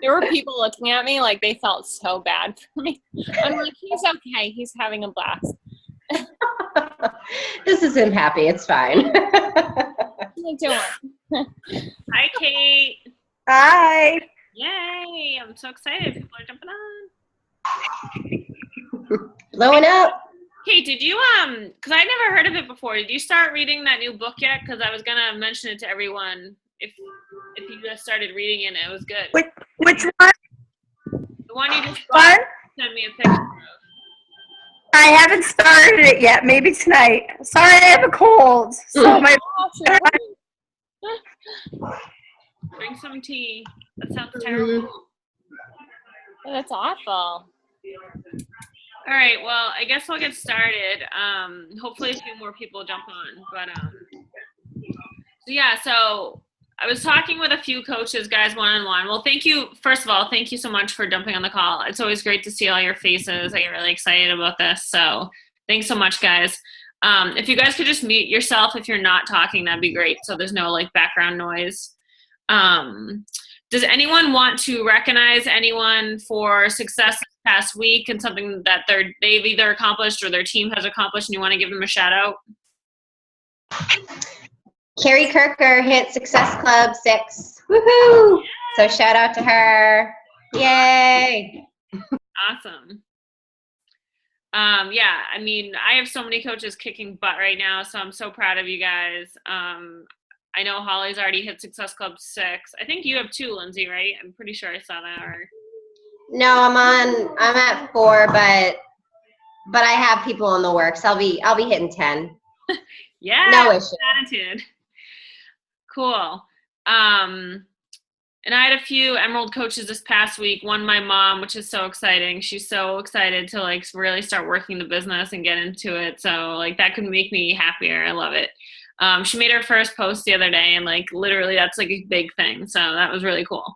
There were people looking at me like they felt so bad for me. I'm like, he's okay. He's having a blast. This is him happy. It's fine. What are you doing? Hi, Kate. Hi. Yay. I'm so excited. People are jumping on. Blowing up. Kate, did you, because I never heard of it before. Did you start reading that new book yet? Because I was going to mention it to everyone. If you just started reading it, it was good. Which one? The one you just bought, sent me a picture of. I haven't started it yet. Maybe tonight. Sorry, I have a cold. So my Drink some tea. That sounds terrible. That's awful. All right, well, I guess we'll get started. Hopefully a few more people jump on. But so I was talking with a few coaches, guys, one-on-one. Well, thank you. First of all, thank you so much for jumping on the call. It's always great to see all your faces. I get really excited about this. So thanks so much, guys. If you guys could just mute yourself if you're not talking, that'd be great. So there's no background noise. Does anyone want to recognize anyone for success this past week and something that they've either accomplished or their team has accomplished and you want to give them a shout out? Carrie Kirker hit Success Club 6. Woohoo! So shout out to her. Yay! Awesome. I mean, I have so many coaches kicking butt right now, so I'm so proud of you guys. I know Holly's already hit Success Club 6. I think you have 2, Lindsay, right? I'm pretty sure I saw that. Or No, I'm at 4, but I have people in the works. I'll be hitting 10. Yeah. No issue. Attitude. Cool. And I had a few Emerald coaches this past week. One, my mom, which is so exciting. She's so excited to really start working the business and get into it. So that could make me happier. I love it. She made her first post the other day, and literally that's a big thing. So that was really cool.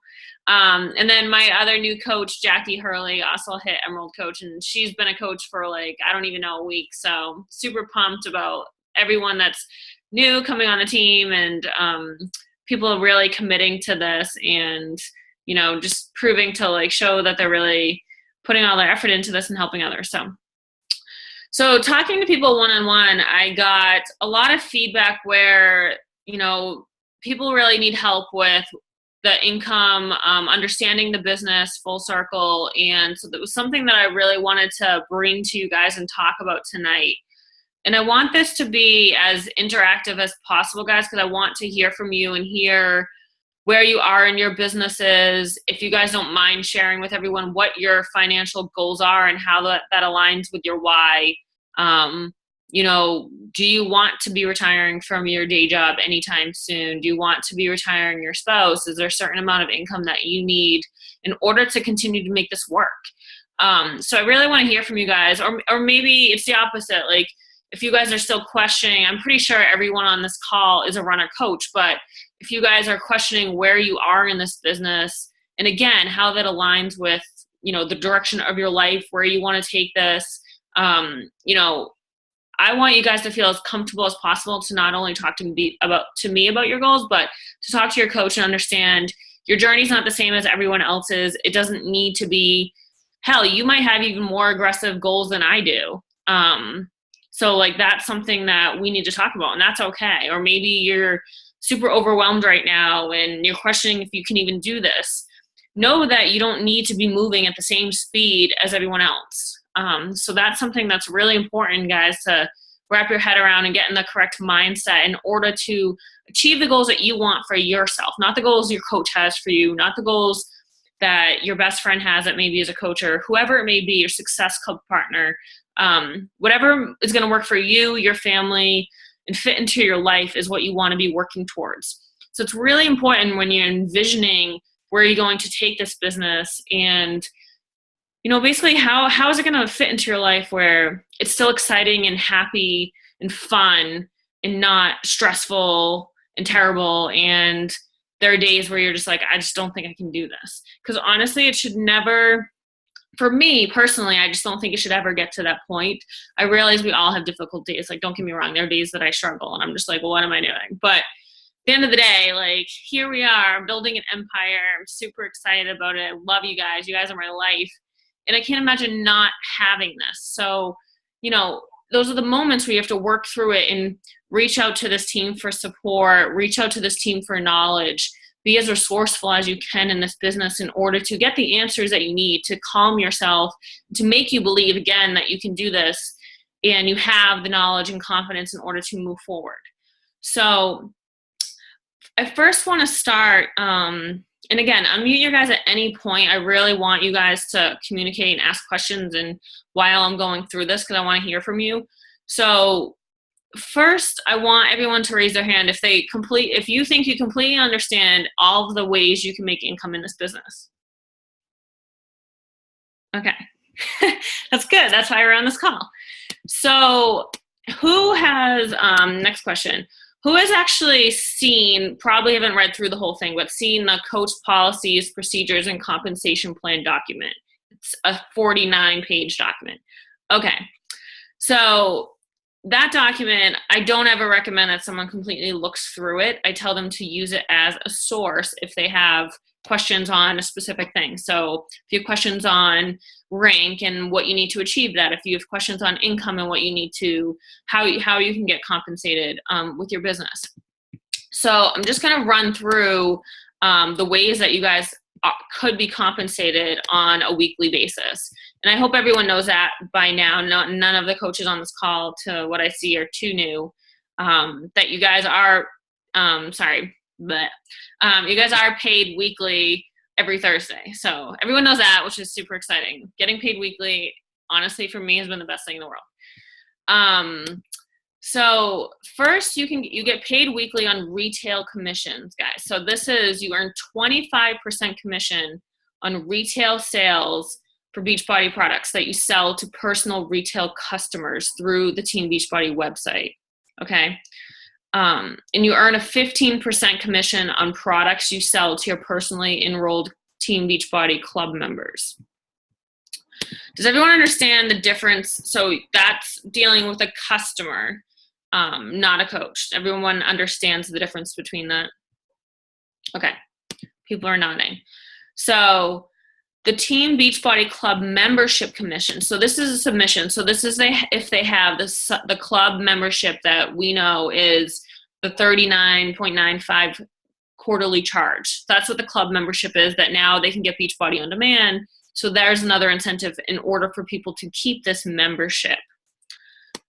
And then my other new coach, Jackie Hurley, also hit Emerald Coach, and she's been a coach for I don't even know, a week. So super pumped about everyone that's new coming on the team, and people are really committing to this, and just proving to show that they're really putting all their effort into this and helping others. So talking to people one-on-one, I got a lot of feedback where people really need help with the income, understanding the business full circle, and so that was something that I really wanted to bring to you guys and talk about tonight. And I want this to be as interactive as possible, guys, because I want to hear from you and hear where you are in your businesses. If you guys don't mind sharing with everyone what your financial goals are and how that aligns with your why. Do you want to be retiring from your day job anytime soon? Do you want to be retiring your spouse? Is there a certain amount of income that you need in order to continue to make this work? So I really want to hear from you guys, or maybe it's the opposite. If you guys are still questioning, I'm pretty sure everyone on this call is a runner coach, but if you guys are questioning where you are in this business, and again, how that aligns with, the direction of your life, where you want to take this, I want you guys to feel as comfortable as possible to not only talk to me about your goals, but to talk to your coach and understand your journey's not the same as everyone else's. It doesn't need to be, hell, you might have even more aggressive goals than I do. So that's something that we need to talk about, and that's okay. Or maybe you're super overwhelmed right now and you're questioning if you can even do this. Know that you don't need to be moving at the same speed as everyone else. So that's something that's really important, guys, to wrap your head around and get in the correct mindset in order to achieve the goals that you want for yourself, not the goals your coach has for you, not the goals that your best friend has that maybe is a coach, or whoever it may be, your success club partner. Whatever is going to work for you, your family, and fit into your life is what you want to be working towards. So it's really important when you're envisioning where you're going to take this business, and basically how is it going to fit into your life where it's still exciting and happy and fun and not stressful and terrible, and there are days where you're just I just don't think I can do this. Because honestly, it should never, for me personally, I just don't think it should ever get to that point. I realize we all have difficult days. Don't get me wrong, there are days that I struggle and I'm just well, what am I doing? But the end of the day, like, here we are building an empire. I'm super excited about it. I love you guys. You guys are my life. And I can't imagine not having this. So, you know, those are the moments where you have to work through it and reach out to this team for support, reach out to this team for knowledge, be as resourceful as you can in this business in order to get the answers that you need to calm yourself, to make you believe again that you can do this and you have the knowledge and confidence in order to move forward. So I first want to start, and again, unmute you guys at any point. I really want you guys to communicate and ask questions and while I'm going through this, because I want to hear from you. So first, I want everyone to raise their hand if you think you completely understand all of the ways you can make income in this business. Okay. That's good. That's why we're on this call. So who has, next question, who has actually seen, probably haven't read through the whole thing, but seen the coach policies, procedures, and compensation plan document? It's a 49-page document. Okay. So that document, I don't ever recommend that someone completely looks through it. I tell them to use it as a source if they have questions on a specific thing. So if you have questions on rank and what you need to achieve that, if you have questions on income and what you need to, how you can get compensated with your business. So I'm just going to run through the ways that you guys could be compensated on a weekly basis. And I hope everyone knows that by now. None of the coaches on this call, to what I see, are too new. That you guys are, you guys are paid weekly every Thursday. So everyone knows that, which is super exciting. Getting paid weekly, honestly, for me, has been the best thing in the world. So first, you get paid weekly on retail commissions, guys. So this is, you earn 25% commission on retail sales for Beachbody products that you sell to personal retail customers through the Team Beachbody website. Okay. And you earn a 15% commission on products you sell to your personally enrolled Team Beachbody club members. Does everyone understand the difference? So that's dealing with a customer, not a coach. Everyone understands the difference between that? Okay. People are nodding. So the Team Beachbody Club membership commission. So this is a submission. So this is if they have the club membership that we know is the $39.95 quarterly charge. That's what the club membership is, that now they can get Beachbody on demand. So there's another incentive in order for people to keep this membership.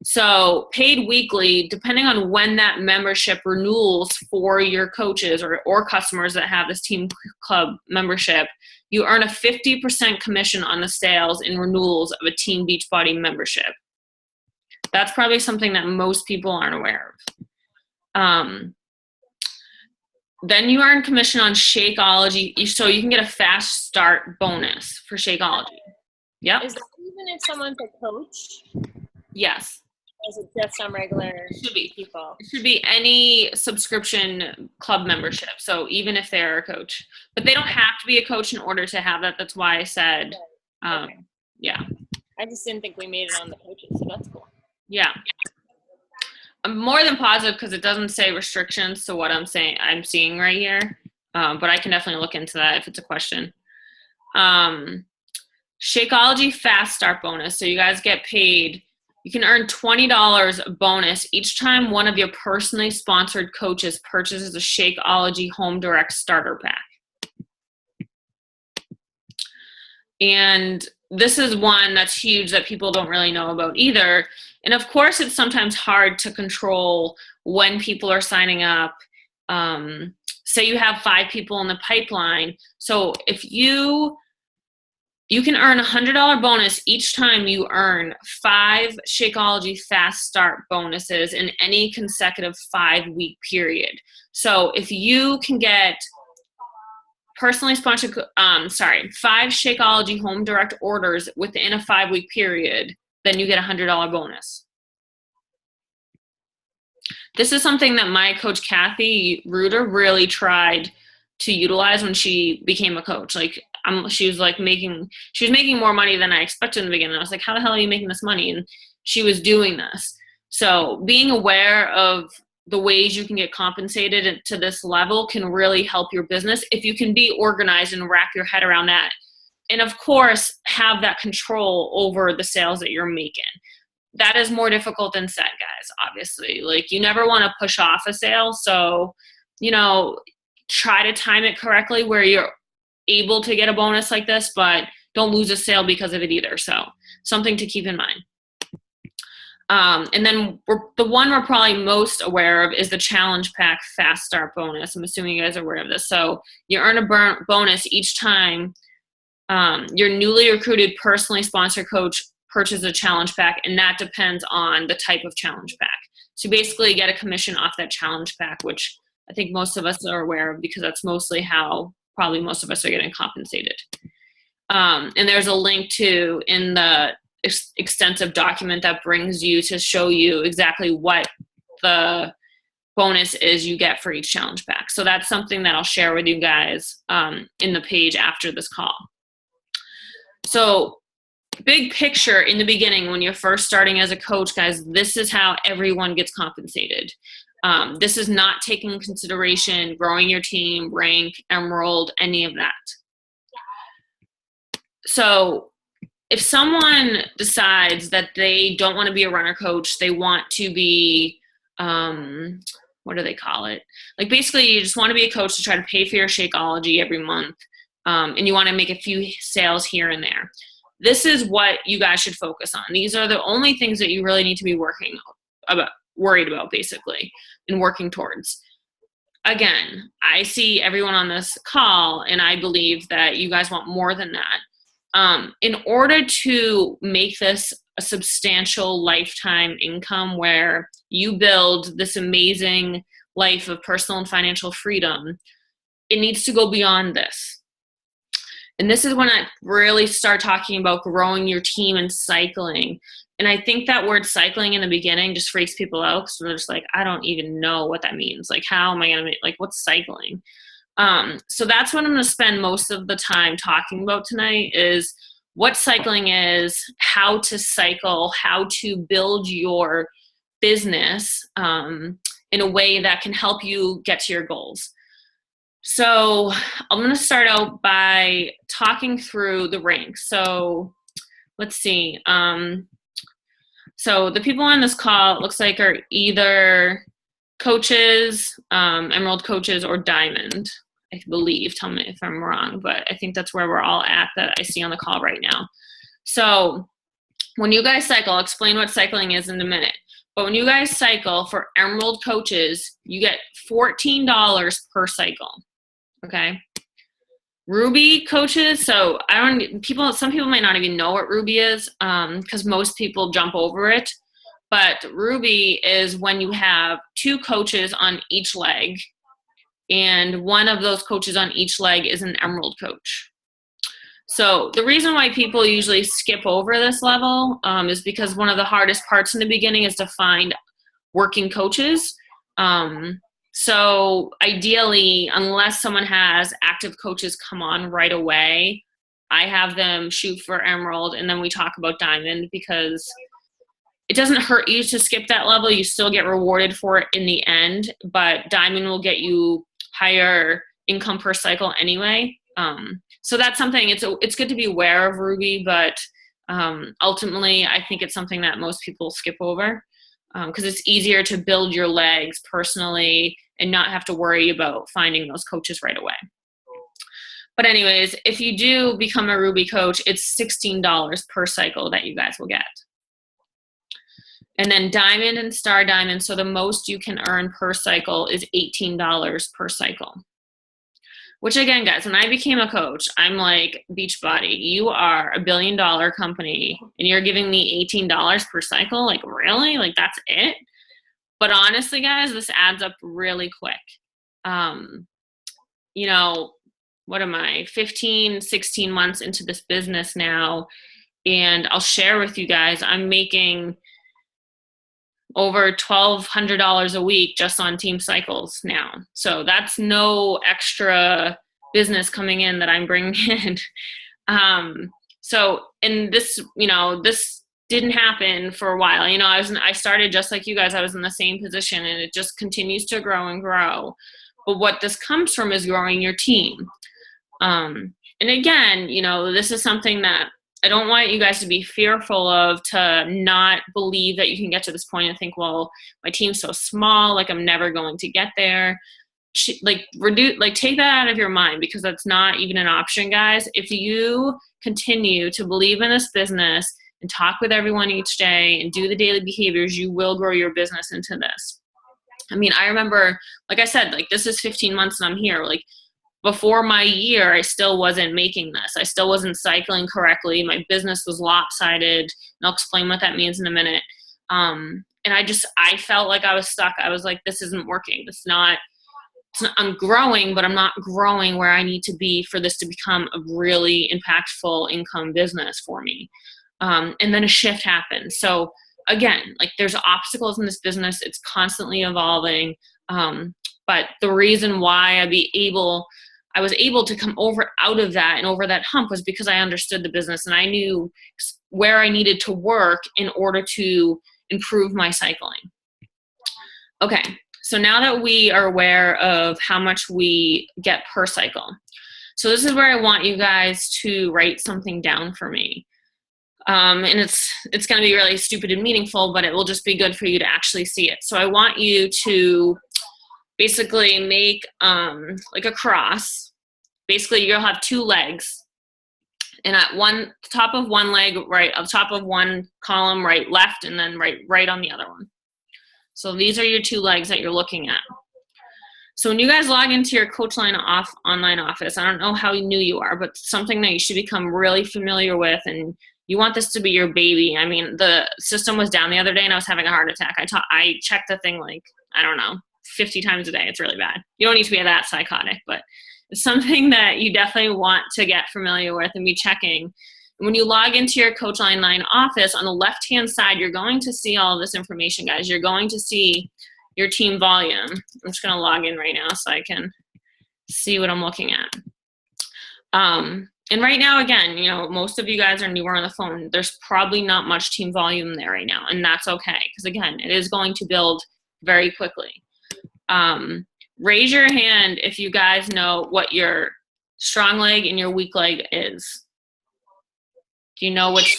So paid weekly, depending on when that membership renewals for your coaches or customers that have this team club membership, you earn a 50% commission on the sales and renewals of a Team Beachbody membership. That's probably something that most people aren't aware of. Then you earn commission on Shakeology. So you can get a fast start bonus for Shakeology. Yep. Is that even if someone's a coach? Yes. Or is it just some regular people? It should be any subscription club membership. So even if they're a coach, but they don't have to be a coach in order to have that. That's why I said, Okay. Yeah. I just didn't think we made it on the coaches, so that's cool. Yeah. I'm more than positive because it doesn't say restrictions to what I'm seeing right here. But I can definitely look into that if it's a question. Shakeology fast start bonus. So you guys get paid. You can earn $20 bonus each time one of your personally sponsored coaches purchases a Shakeology Home Direct starter pack. And this is one that's huge that people don't really know about either. And of course, it's sometimes hard to control when people are signing up. Say you have 5 people in the pipeline. So if you can earn a $100 bonus each time you earn 5 Shakeology fast start bonuses in any consecutive 5-week period. So if you can get personally sponsored, 5 Shakeology Home Direct orders within a 5-week period, then you get a $100 bonus. This is something that my coach, Kathy Reuter, really tried to utilize when she became a coach. Like, she was making more money than I expected in the beginning. I was like, how the hell are you making this money? And she was doing this. So being aware of the ways you can get compensated to this level can really help your business if you can be organized and wrap your head around that. And of course, have that control over the sales that you're making. That is more difficult than set, guys, obviously. Like, you never want to push off a sale. So, try to time it correctly where you're able to get a bonus like this, but don't lose a sale because of it either. So something to keep in mind. And then the one we're probably most aware of is the Challenge Pack Fast Start bonus. I'm assuming you guys are aware of this. So you earn a bonus each time your newly recruited personally sponsored coach purchases a challenge pack, and that depends on the type of challenge pack. So you basically get a commission off that challenge pack, which I think most of us are aware of because that's mostly how probably most of us are getting compensated. And there's a link to in the extensive document that brings you to show you exactly what the bonus is you get for each challenge pack. So that's something that I'll share with you guys in the page after this call. So big picture in the beginning, when you're first starting as a coach, guys, this is how everyone gets compensated. This is not taking into consideration growing your team, rank, emerald, any of that. So if someone decides that they don't want to be a runner coach, they want to be, what do they call it? Like, basically you just want to be a coach to try to pay for your Shakeology every month, and you want to make a few sales here and there. This is what you guys should focus on. These are the only things that you really need to be worried about, basically, and working towards. Again, I see everyone on this call, and I believe that you guys want more than that. In order to make this a substantial lifetime income where you build this amazing life of personal and financial freedom, it needs to go beyond this. And this is when I really start talking about growing your team and cycling. And I think that word cycling in the beginning just freaks people out because they're just like, I don't even know what that means. Like, how am I going to make, like, what's cycling? So that's what I'm going to spend most of the time talking about tonight is what cycling is, how to cycle, how to build your business in a way that can help you get to your goals. So I'm going to start out by talking through the ranks. So let's see. So the people on this call, it looks like, are either coaches, emerald coaches, or diamond, I believe. Tell me if I'm wrong, but I think that's where we're all at that I see on the call right now. So when you guys cycle, I'll explain what cycling is in a minute. But when you guys cycle for emerald coaches, you get $14 per cycle. Okay. Ruby coaches. So some people might not even know what Ruby is because most people jump over it. But Ruby is when you have two coaches on each leg, and one of those coaches on each leg is an emerald coach. So the reason why people usually skip over this level is because one of the hardest parts in the beginning is to find working coaches. So ideally, unless someone has active coaches come on right away, I have them shoot for emerald, and then we talk about diamond because it doesn't hurt you to skip that level. You still get rewarded for it in the end, but diamond will get you higher income per cycle anyway. So that's something, it's good to be aware of Ruby, but ultimately I think it's something that most people skip over because it's easier to build your legs personally and not have to worry about finding those coaches right away. But anyways, if you do become a Ruby coach, it's $16 per cycle that you guys will get. And then diamond and star diamond, so the most you can earn per cycle is $18 per cycle. Which again, guys, when I became a coach, I'm like, Beachbody, you are $1 billion company and you're giving me $18 per cycle? Like, really? Like, that's it? But honestly, guys, this adds up really quick. What am I, 15, 16 months into this business now, and I'll share with you guys, I'm making over $1,200 a week just on team cycles now. So that's no extra business coming in that I'm bringing in. So in this, this didn't happen for a while. You know, I started just like you guys. I was in the same position, and it just continues to grow and grow. But what this comes from is growing your team. And again, you know, this is something that I don't want you guys to be fearful of, to not believe that you can get to this point and think, well, my team's so small, like I'm never going to get there. Like take that out of your mind, because that's not even an option, guys. If you continue to believe in this business and talk with everyone each day and do the daily behaviors, you will grow your business into this. I mean, I remember, like I said, like this is 15 months and I'm here. Like before my year, I still wasn't making this. I still wasn't cycling correctly. My business was lopsided. And I'll explain what that means in a minute. And I felt like I was stuck. I was like, this isn't working. I'm growing, but I'm not growing where I need to be for this to become a really impactful income business for me. And then a shift happened. So again, like there's obstacles in this business. It's constantly evolving. But the reason why I was able to come out of that and over that hump was because I understood the business and I knew where I needed to work in order to improve my cycling. Okay, so now that we are aware of how much we get per cycle, so this is where I want you guys to write something down for me. And it's going to be really stupid and meaningful, but it will just be good for you to actually see it. So I want you to basically make like a cross. Basically, you'll have two legs, and at top of one leg, right, on top of one column, right, left, and then right on the other one. So these are your two legs that you're looking at. So when you guys log into your Coachline online office, I don't know how new you are, but something that you should become really familiar with, and you want this to be your baby. I mean, the system was down the other day and I was having a heart attack. I checked the thing like, I don't know, 50 times a day. It's really bad. You don't need to be that psychotic, but it's something that you definitely want to get familiar with and be checking. When you log into your Coachline Line office, on the left-hand side, you're going to see all of this information, guys. You're going to see your team volume. I'm just going to log in right now so I can see what I'm looking at. And right now, again, you know, most of you guys are newer on the phone. There's probably not much team volume there right now, and that's okay, because again, it is going to build very quickly. Raise your hand if you guys know what your strong leg and your weak leg is. Do you know which?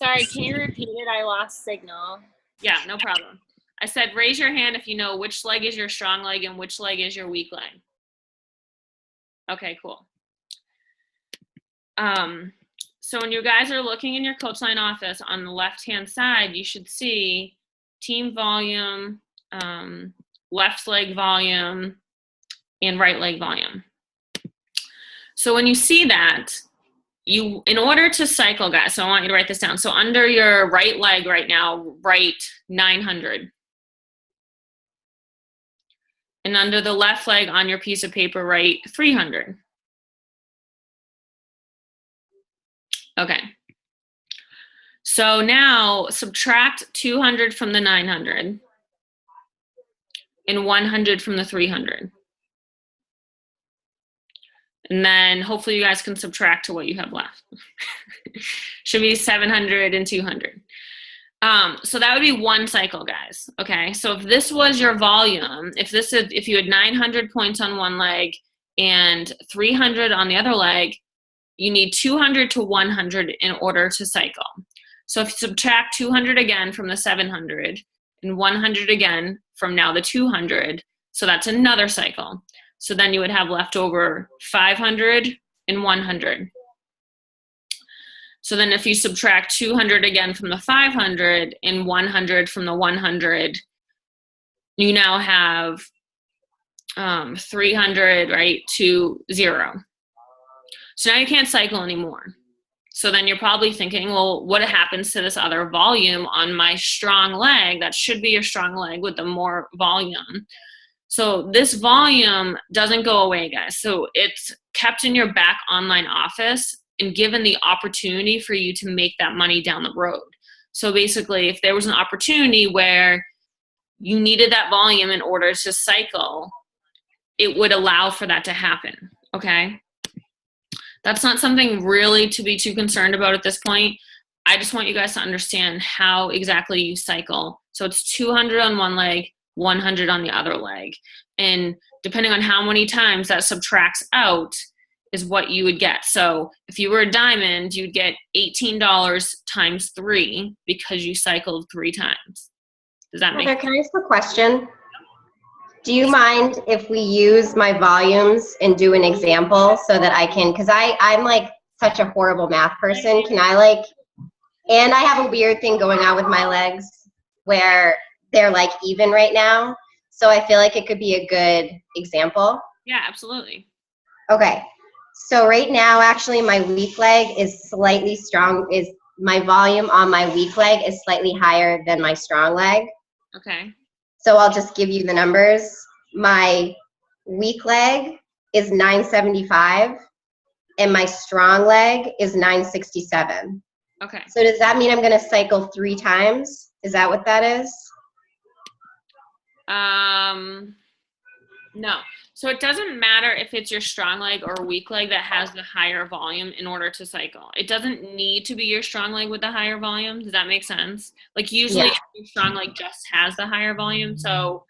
Sorry, can you repeat it? I lost signal. Yeah, no problem. I said raise your hand if you know which leg is your strong leg and which leg is your weak leg. Okay, cool. So when you guys are looking in your Coachline office, on the left-hand side, you should see team volume, left leg volume, and right leg volume. So when you see that, in order to cycle, guys, so I want you to write this down. So under your right leg right now, write 900. And under the left leg on your piece of paper, write 300. Okay. So now subtract 200 from the 900 and 100 from the 300. And then hopefully you guys can subtract to what you have left. Should be 700 and 200. So that would be one cycle, guys. Okay, so if this was your volume, if you had 900 points on one leg and 300 on the other leg, you need 200 to 100 in order to cycle. So if you subtract 200 again from the 700 and 100 again from now the 200, so that's another cycle. So then you would have left over 500 and 100. So then if you subtract 200 again from the 500 and 100 from the 100, you now have 300, right, to 0. So now you can't cycle anymore. So then you're probably thinking, well, what happens to this other volume on my strong leg? That should be your strong leg with the more volume. So this volume doesn't go away, guys. So it's kept in your back online office and given the opportunity for you to make that money down the road. So basically, if there was an opportunity where you needed that volume in order to cycle, it would allow for that to happen, okay? That's not something really to be too concerned about at this point. I just want you guys to understand how exactly you cycle. So it's 200 on one leg, 100 on the other leg. And depending on how many times that subtracts out is what you would get. So if you were a diamond, you'd get $18 times 3 because you cycled 3 times. Does that make sense? Can I ask a question? Do you mind if we use my volumes and do an example so that I can, because I'm like such a horrible math person. Can I like, and I have a weird thing going on with my legs where they're like even right now. So I feel like it could be a good example. Yeah, absolutely. Okay. So right now, actually, my weak leg is slightly strong. My volume on my weak leg is slightly higher than my strong leg. Okay. So I'll just give you the numbers. My weak leg is 975, and my strong leg is 967. Okay. So does that mean I'm going to cycle 3 times? Is that what that is? No. So it doesn't matter if it's your strong leg or weak leg that has the higher volume in order to cycle. It doesn't need to be your strong leg with the higher volume. Does that make sense? Like usually your strong leg just has the higher volume. So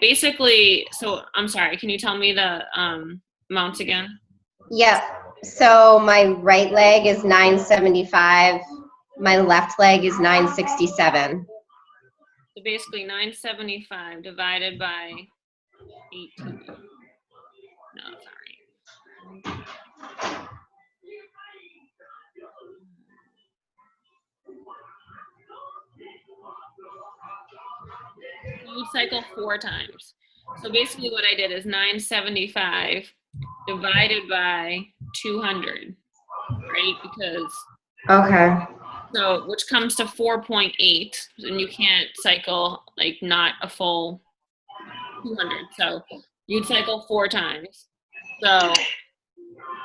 basically, I'm sorry, can you tell me the amounts again? Yep. So my right leg is 975. My left leg is 967. So basically 975 divided by 18. No, sorry. You would cycle 4 times. So basically what I did is 975 divided by 200, right? Because Okay. so which comes to 4.8, and you can't cycle like not a full 200. So you'd cycle 4 times. So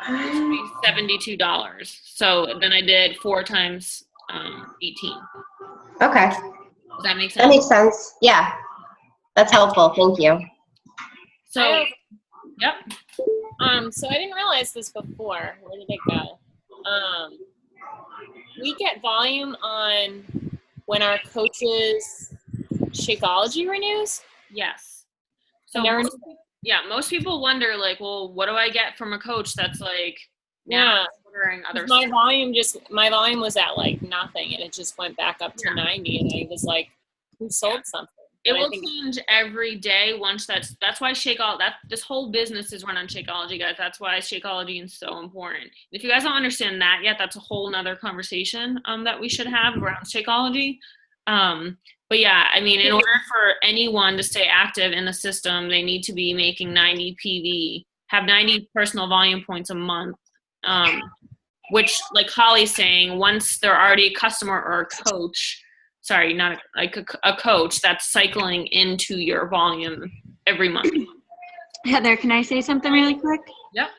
$72. So then I did 4 times 18. Okay. Does that make sense? That makes sense. Yeah. That's helpful. Thank you. So, yep. So I didn't realize this before. Where did it go? We get volume on when our coach's Shakeology renews. Yes. So most people wonder like, well, what do I get from a coach that's like ordering other my stuff? my volume was at like nothing, and it just went back up to 90, and I was like, who sold something? It will change every day once that's why this whole business is run on Shakeology, guys. That's why Shakeology is so important. If you guys don't understand that yet, that's a whole nother conversation that we should have around Shakeology. But yeah, I mean, in order for anyone to stay active in the system, they need to be making 90 PV, have 90 personal volume points a month, which, like Holly's saying, once they're already a customer or a coach, sorry, not like a coach that's cycling into your volume every month. Heather, can I say something really quick? Yep.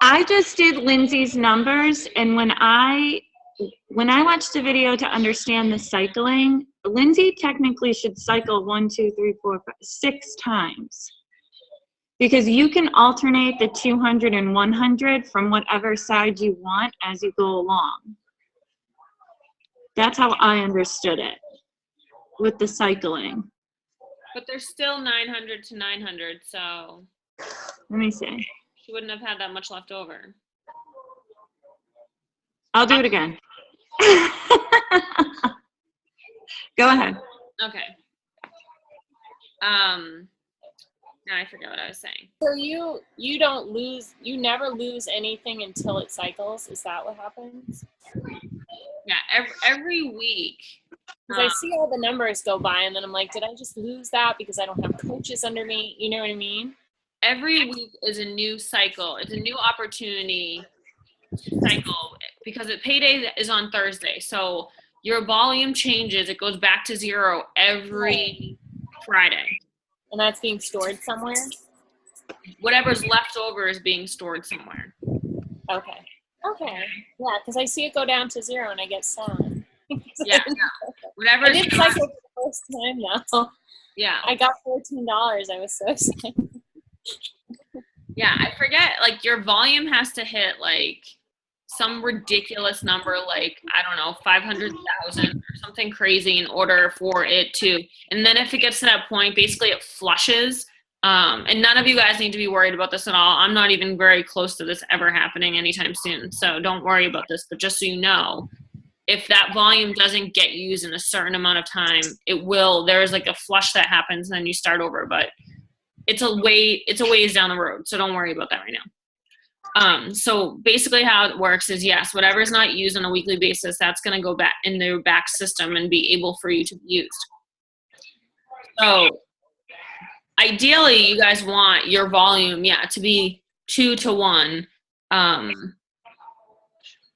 I just did Lindsay's numbers, and when I watched the video to understand the cycling, Lindsay technically should cycle 1, 2, 3, 4, 5, 6 times. Because you can alternate the 200 and 100 from whatever side you want as you go along. That's how I understood it with the cycling. But there's still 900 to 900, so. Let me see. She wouldn't have had that much left over. I'll do it again. Go ahead. Okay. Now I forget what I was saying. So you never lose anything until it cycles. Is that what happens? Yeah, every week. Because I see all the numbers go by, and then I'm like, did I just lose that because I don't have coaches under me? You know what I mean? Every week is a new cycle. It's a new opportunity to cycle because payday is on Thursday. So your volume changes. It goes back to 0 every Friday. And that's being stored somewhere? Whatever's left over is being stored somewhere. Okay. Yeah, because I see it go down to 0 and I get sad. Yeah. Whatever. I did cycle for the first time now. Yeah. I got $14. I was so excited. Yeah, I forget, like your volume has to hit like some ridiculous number, like, I don't know, 500,000 or something crazy in order for it to, and then if it gets to that point, basically it flushes. And none of you guys need to be worried about this at all. I'm not even very close to this ever happening anytime soon. So don't worry about this, but just so you know, if that volume doesn't get used in a certain amount of time, it will, there's like a flush that happens and then you start over, but it's a ways down the road. So don't worry about that right now. So basically how it works is, yes, whatever is not used on a weekly basis, that's going to go back in their back system and be able for you to be used. So ideally you guys want your volume, to be 2 to 1.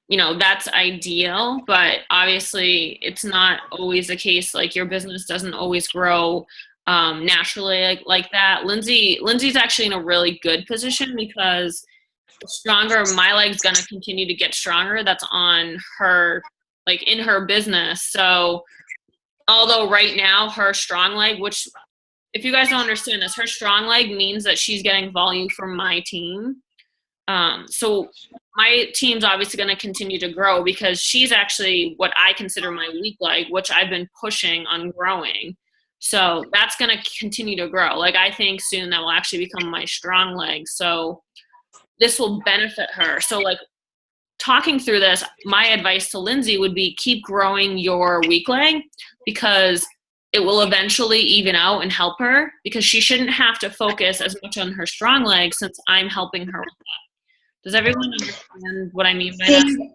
You know, that's ideal, but obviously it's not always the case. Like your business doesn't always grow naturally like that. Lindsay's actually in a really good position because the stronger my leg's going to continue to get stronger, that's on her, like in her business. So although right now her strong leg, which if you guys don't understand this, her strong leg means that she's getting volume from my team. So my team's obviously going to continue to grow because she's actually what I consider my weak leg, which I've been pushing on growing. So that's going to continue to grow. Like I think soon that will actually become my strong leg. So this will benefit her. So like talking through this, my advice to Lindsay would be keep growing your weak leg because it will eventually even out and help her because she shouldn't have to focus as much on her strong leg since I'm helping her with that. Does everyone understand what I mean by that?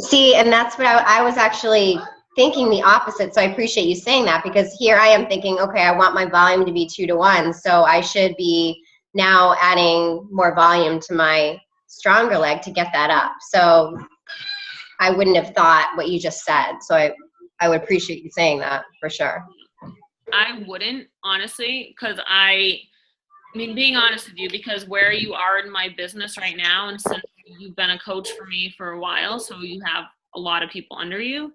See, and that's what I was actually thinking the opposite. So I appreciate you saying that because here I am thinking, okay, I want my volume to be 2 to 1. So I should be now adding more volume to my stronger leg to get that up. So I wouldn't have thought what you just said. So I would appreciate you saying that for sure. I wouldn't, honestly, because I mean, being honest with you, because where you are in my business right now, and since you've been a coach for me for a while, so you have a lot of people under you,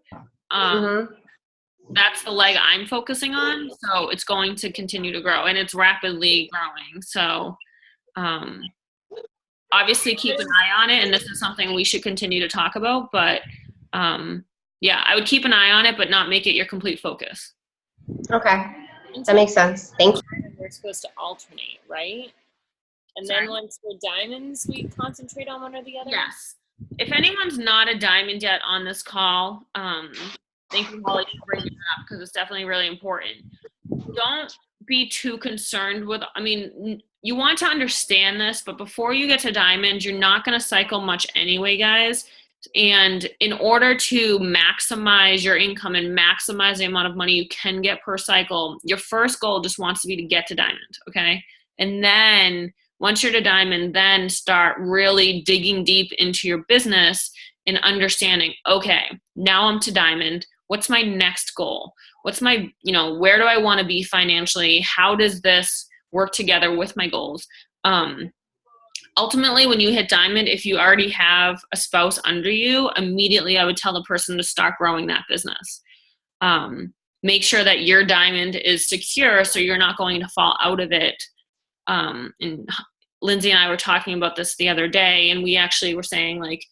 that's the leg I'm focusing on. So it's going to continue to grow, and it's rapidly growing. So obviously keep an eye on it, and this is something we should continue to talk about. But yeah, I would keep an eye on it, but not make it your complete focus. Okay, that makes sense. Thank you. We're supposed to alternate, right? And then once we're diamonds, we concentrate on one or the other? Yes. If anyone's not a diamond yet on this call, thank you, Holly, for bringing it up because it's definitely really important. Don't be too concerned with, I mean, you want to understand this, but before you get to diamond, you're not going to cycle much anyway, guys. And in order to maximize your income and maximize the amount of money you can get per cycle, your first goal just wants to be to get to diamond, okay? And then once you're to diamond, then start really digging deep into your business and understanding, okay, now I'm to diamond. What's my next goal? What's my, where do I want to be financially? How does this work together with my goals? Ultimately, when you hit diamond, if you already have a spouse under you, immediately I would tell the person to start growing that business. Make sure that your diamond is secure so you're not going to fall out of it. And Lindsay and I were talking about this the other day, and we actually were saying like,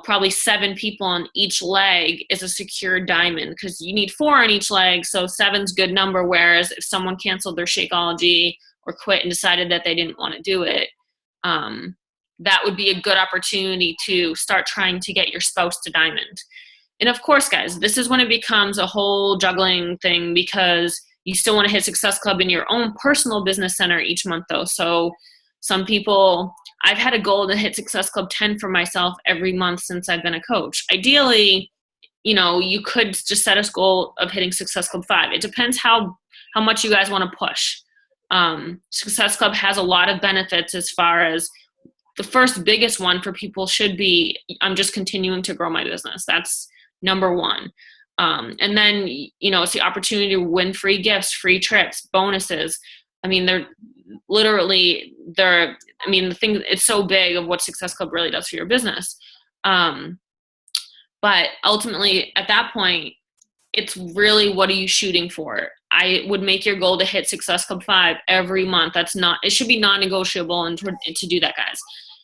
probably 7 people on each leg is a secure diamond because you need 4 on each leg. So 7's a good number. Whereas if someone canceled their Shakeology or quit and decided that they didn't want to do it, that would be a good opportunity to start trying to get your spouse to diamond. And of course, guys, this is when it becomes a whole juggling thing because you still want to hit Success Club in your own personal business center each month though. So some people, I've had a goal to hit Success Club 10 for myself every month since I've been a coach. Ideally, you could just set a goal of hitting Success Club 5. It depends how much you guys want to push. Success Club has a lot of benefits as far as the first biggest one for people should be, I'm just continuing to grow my business. That's number 1. And then, it's the opportunity to win free gifts, free trips, bonuses. I mean, the thing, it's so big of what Success Club really does for your business. But ultimately at that point, it's really, what are you shooting for? I would make your goal to hit Success Club 5 every month. It should be non-negotiable and to do that, guys.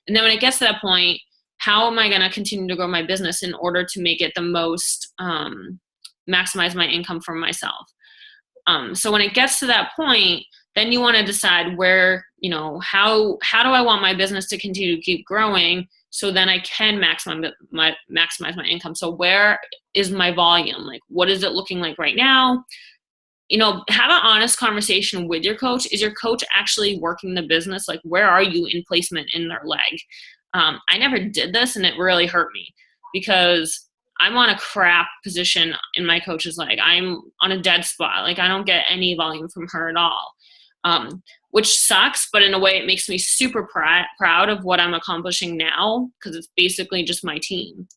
And then when it gets to that point, how am I going to continue to grow my business in order to make it the most, maximize my income for myself? So when it gets to that point, then you want to decide where, how do I want my business to continue to keep growing so then I can maximize my income? So where is my volume? Like, what is it looking like right now? Have an honest conversation with your coach. Is your coach actually working the business? Like, where are you in placement in their leg? I never did this, and it really hurt me because I'm on a crap position in my coach's leg. I'm on a dead spot. Like, I don't get any volume from her at all, which sucks. But in a way, it makes me super proud of what I'm accomplishing now because it's basically just my team,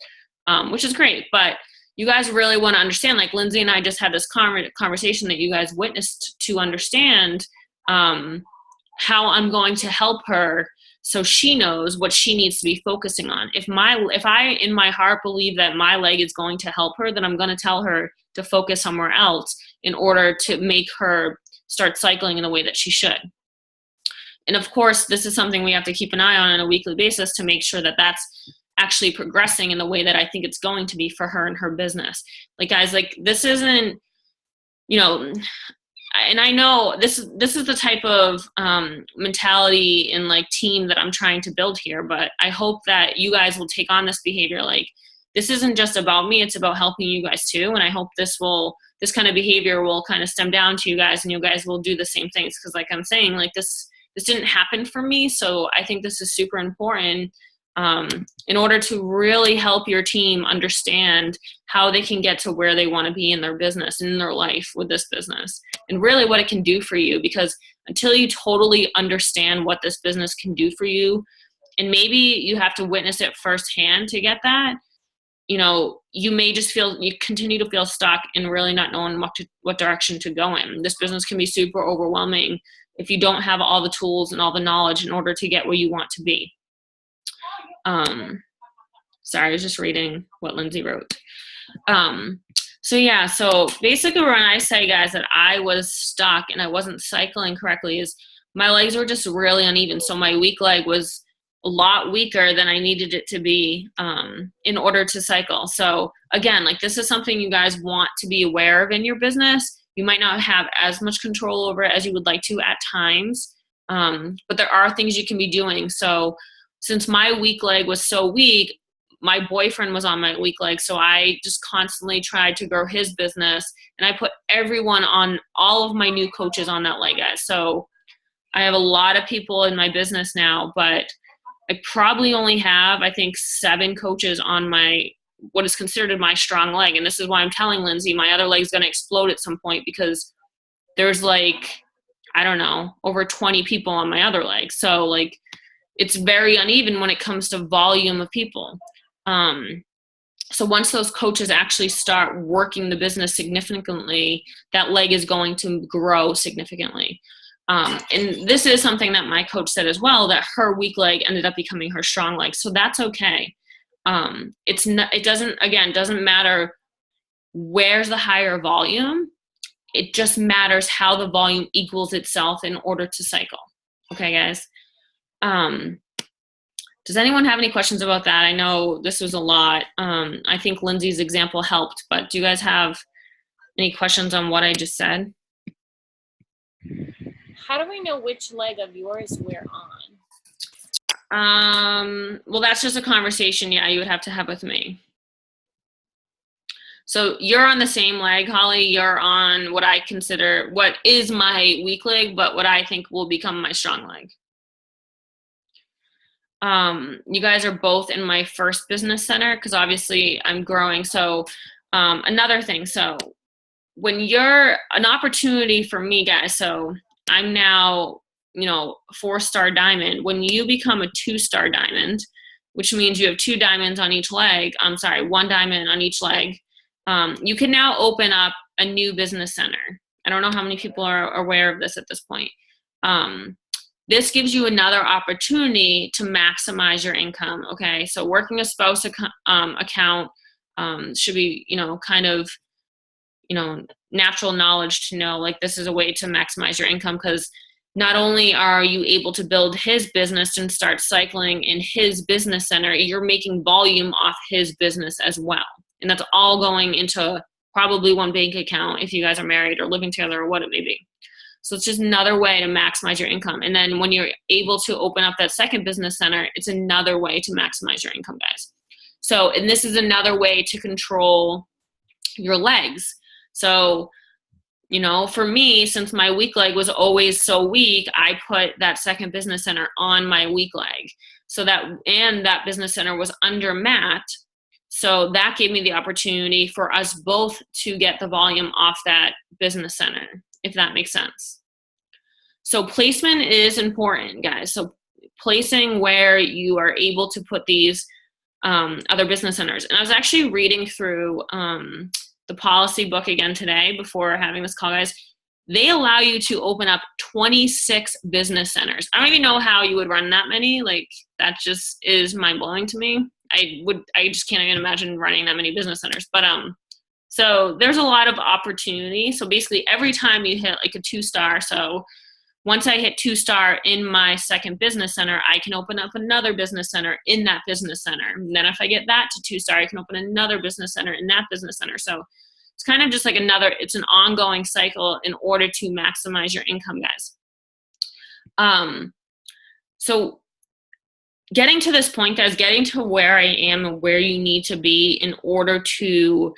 which is great. But you guys really want to understand, like Lindsay and I just had this conversation that you guys witnessed to understand how I'm going to help her so she knows what she needs to be focusing on. If I in my heart believe that my leg is going to help her, then I'm going to tell her to focus somewhere else in order to make her start cycling in the way that she should. And of course, this is something we have to keep an eye on a weekly basis to make sure that that's actually progressing in the way that I think it's going to be for her and her business. Like, guys, like, this isn't, and I know this is the type of mentality and like team that I'm trying to build here, but I hope that you guys will take on this behavior. Like, this isn't just about me, it's about helping you guys too. And I hope this kind of behavior will kind of stem down to you guys and you guys will do the same things. Cause like I'm saying, like this didn't happen for me. So I think this is super important in order to really help your team understand how they can get to where they want to be in their business and in their life with this business and really what it can do for you. Because until you totally understand what this business can do for you, and maybe you have to witness it firsthand to get that, you may just you continue to feel stuck and really not knowing what direction to go in. This business can be super overwhelming if you don't have all the tools and all the knowledge in order to get where you want to be. Sorry, I was just reading what Lindsay wrote. So basically when I say, guys, that I was stuck and I wasn't cycling correctly is my legs were just really uneven. So my weak leg was a lot weaker than I needed it to be in order to cycle. So again, like this is something you guys want to be aware of in your business. You might not have as much control over it as you would like to at times, but there are things you can be doing. So since my weak leg was so weak, my boyfriend was on my weak leg. So I just constantly tried to grow his business and I put all of my new coaches on that leg, guys. So I have a lot of people in my business now, but I probably only have, I think, 7 coaches on what is considered my strong leg. And this is why I'm telling Lindsay my other leg's going to explode at some point because there's over 20 people on my other leg. So like, it's very uneven when it comes to volume of people. So once those coaches actually start working the business significantly, that leg is going to grow significantly. And this is something that my coach said as well, that her weak leg ended up becoming her strong leg. So that's okay. It doesn't matter where's the higher volume. It just matters how the volume equals itself in order to cycle. Okay, guys. Does anyone have any questions about that? I know this was a lot. I think Lindsay's example helped, but do you guys have any questions on what I just said? How do we know which leg of yours we're on? Well, that's just a conversation, you would have to have with me. So you're on the same leg, Holly. You're on what I consider what is my weak leg, but what I think will become my strong leg. You guys are both in my first business center because obviously I'm growing. So another thing, so when you're an opportunity for me, guys, so I'm now, 4-star diamond. When you become a 2-star diamond, which means you have 2 diamonds on each leg, 1 diamond on each leg, you can now open up a new business center. I don't know how many people are aware of this at this point. This gives you another opportunity to maximize your income, okay? So working a spouse account should be, kind of natural knowledge to know, like, this is a way to maximize your income, because not only are you able to build his business and start cycling in his business center, you're making volume off his business as well. And that's all going into probably one bank account if you guys are married or living together or what it may be. So it's just another way to maximize your income. And then when you're able to open up that second business center, it's another way to maximize your income, guys. So, and this is another way to control your legs. So, for me, since my weak leg was always so weak, I put that second business center on my weak leg. So that business center was under Matt. So that gave me the opportunity for us both to get the volume off that business center, if that makes sense. So placement is important, guys. So placing where you are able to put these other business centers. And I was actually reading through the policy book again today before having this call, guys. They allow you to open up 26 business centers. I don't even know how you would run that many. Like, that just is mind blowing to me. I just can't even imagine running that many business centers. But so there's a lot of opportunity. So basically every time you hit like a 2-star, so once I hit 2-star in my second business center, I can open up another business center in that business center. And then if I get that to 2-star, I can open another business center in that business center. So it's kind of just like it's an ongoing cycle in order to maximize your income, guys. So getting to this point, guys, getting to where I am and where you need to be in order to,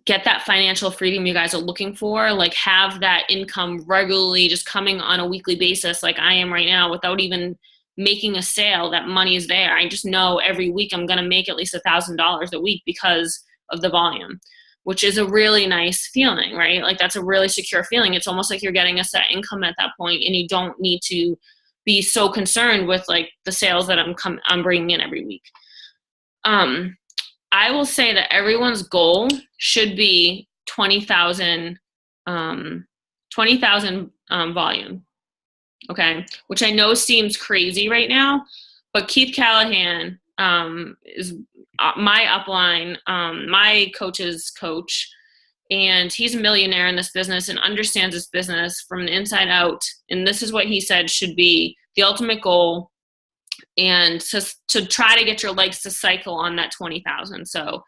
get that financial freedom you guys are looking for, like have that income regularly just coming on a weekly basis like I am right now without even making a sale. That money is there. I just know every week I'm going to make at least $1,000 a week because of the volume, which is a really nice feeling, right? Like, that's a really secure feeling. It's almost like you're getting a set income at that point, and you don't need to be so concerned with like the sales that I'm bringing in every week. I will say that everyone's goal should be 20,000 volume. Okay. Which I know seems crazy right now, but Keith Callahan, is my upline, my coach's coach, and he's a millionaire in this business and understands this business from the inside out. And this is what he said should be the ultimate goal, and to try to get your legs to cycle on that 20,000. So,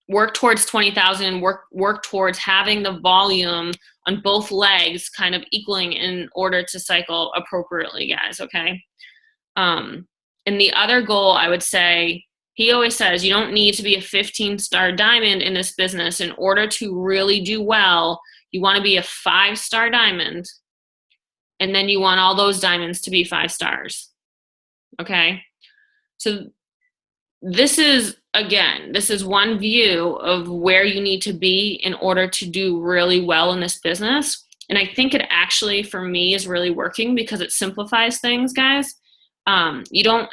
work towards 20,000, work towards having the volume on both legs kind of equaling in order to cycle appropriately, guys. Okay. And the other goal, I would say, he always says, you don't need to be a 15-star diamond in this business in order to really do well. You want to be a 5-star diamond, and then you want all those diamonds to be 5 stars. Okay. So this is one view of where you need to be in order to do really well in this business. And I think it actually, for me, is really working because it simplifies things, guys. You don't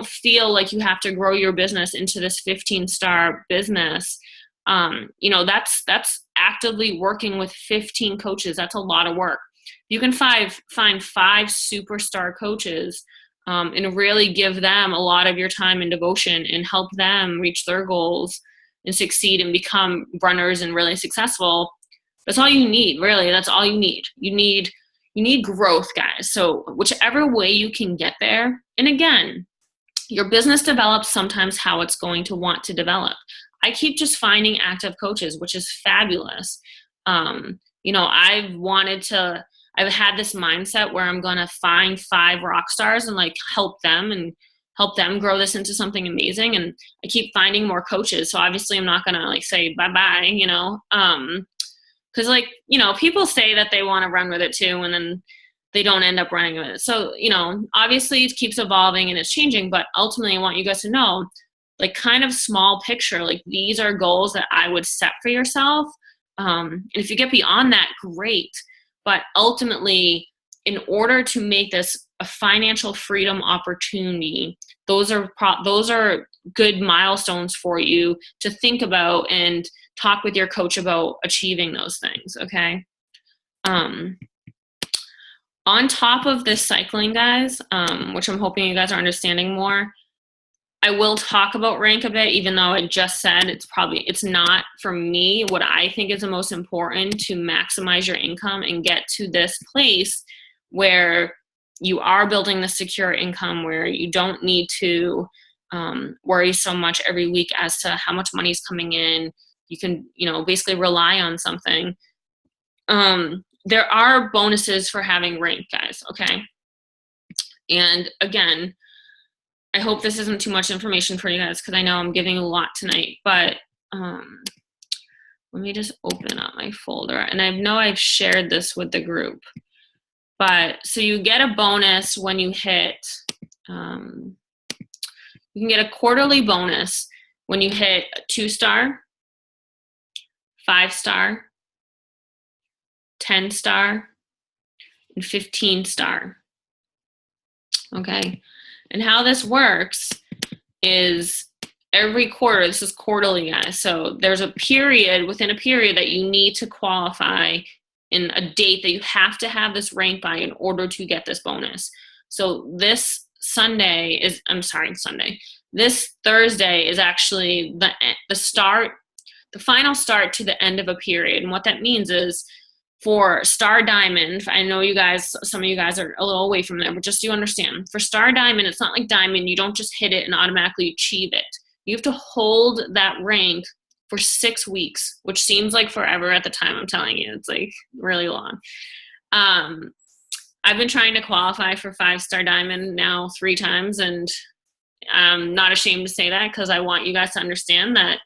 feel like you have to grow your business into this 15-star business. That's actively working with 15 coaches. That's a lot of work. You can find 5 superstar coaches, and really give them a lot of your time and devotion and help them reach their goals and succeed and become runners and really successful. That's all you need, really. That's all you need. You need growth, guys. So whichever way you can get there. And again, your business develops sometimes how it's going to want to develop. I keep just finding active coaches, which is fabulous. I've had this mindset where I'm going to find 5 rock stars and like help them grow this into something amazing. And I keep finding more coaches. So obviously I'm not going to like say bye-bye, cause people say that they want to run with it too, and then they don't end up running with it. So, obviously it keeps evolving and it's changing, but ultimately I want you guys to know, like, kind of small picture, like these are goals that I would set for yourself. And if you get beyond that, great. But ultimately, in order to make this a financial freedom opportunity, those are good milestones for you to think about and talk with your coach about achieving those things, okay? On top of this cycling, guys, which I'm hoping you guys are understanding more, I will talk about rank a bit, even though I just said it's not for me what I think is the most important to maximize your income and get to this place where you are building the secure income, where you don't need to worry so much every week as to how much money is coming in. You can, basically rely on something. There are bonuses for having rank, guys, okay? And again, I hope this isn't too much information for you guys because I know I'm giving a lot tonight, but let me just open up my folder. And I know I've shared this with the group, but so you get a bonus when you hit, you can get a quarterly bonus when you hit a 2-star, 5-star, 10-star, and 15-star. Okay. And how this works is every quarter, this is quarterly, guys. So there's a period within a period that you need to qualify in a date that you have to have this rank by in order to get this bonus. So this this Thursday is actually the final start to the end of a period. And what that means is for Star Diamond, I know some of you guys are a little away from there, but just so you understand, for Star Diamond, it's not like Diamond, you don't just hit it and automatically achieve it. You have to hold that rank for 6 weeks, which seems like forever at the time. I'm telling you, it's like really long. I've been trying to qualify for 5-star Diamond now 3 times, and I'm not ashamed to say that because I want you guys to understand that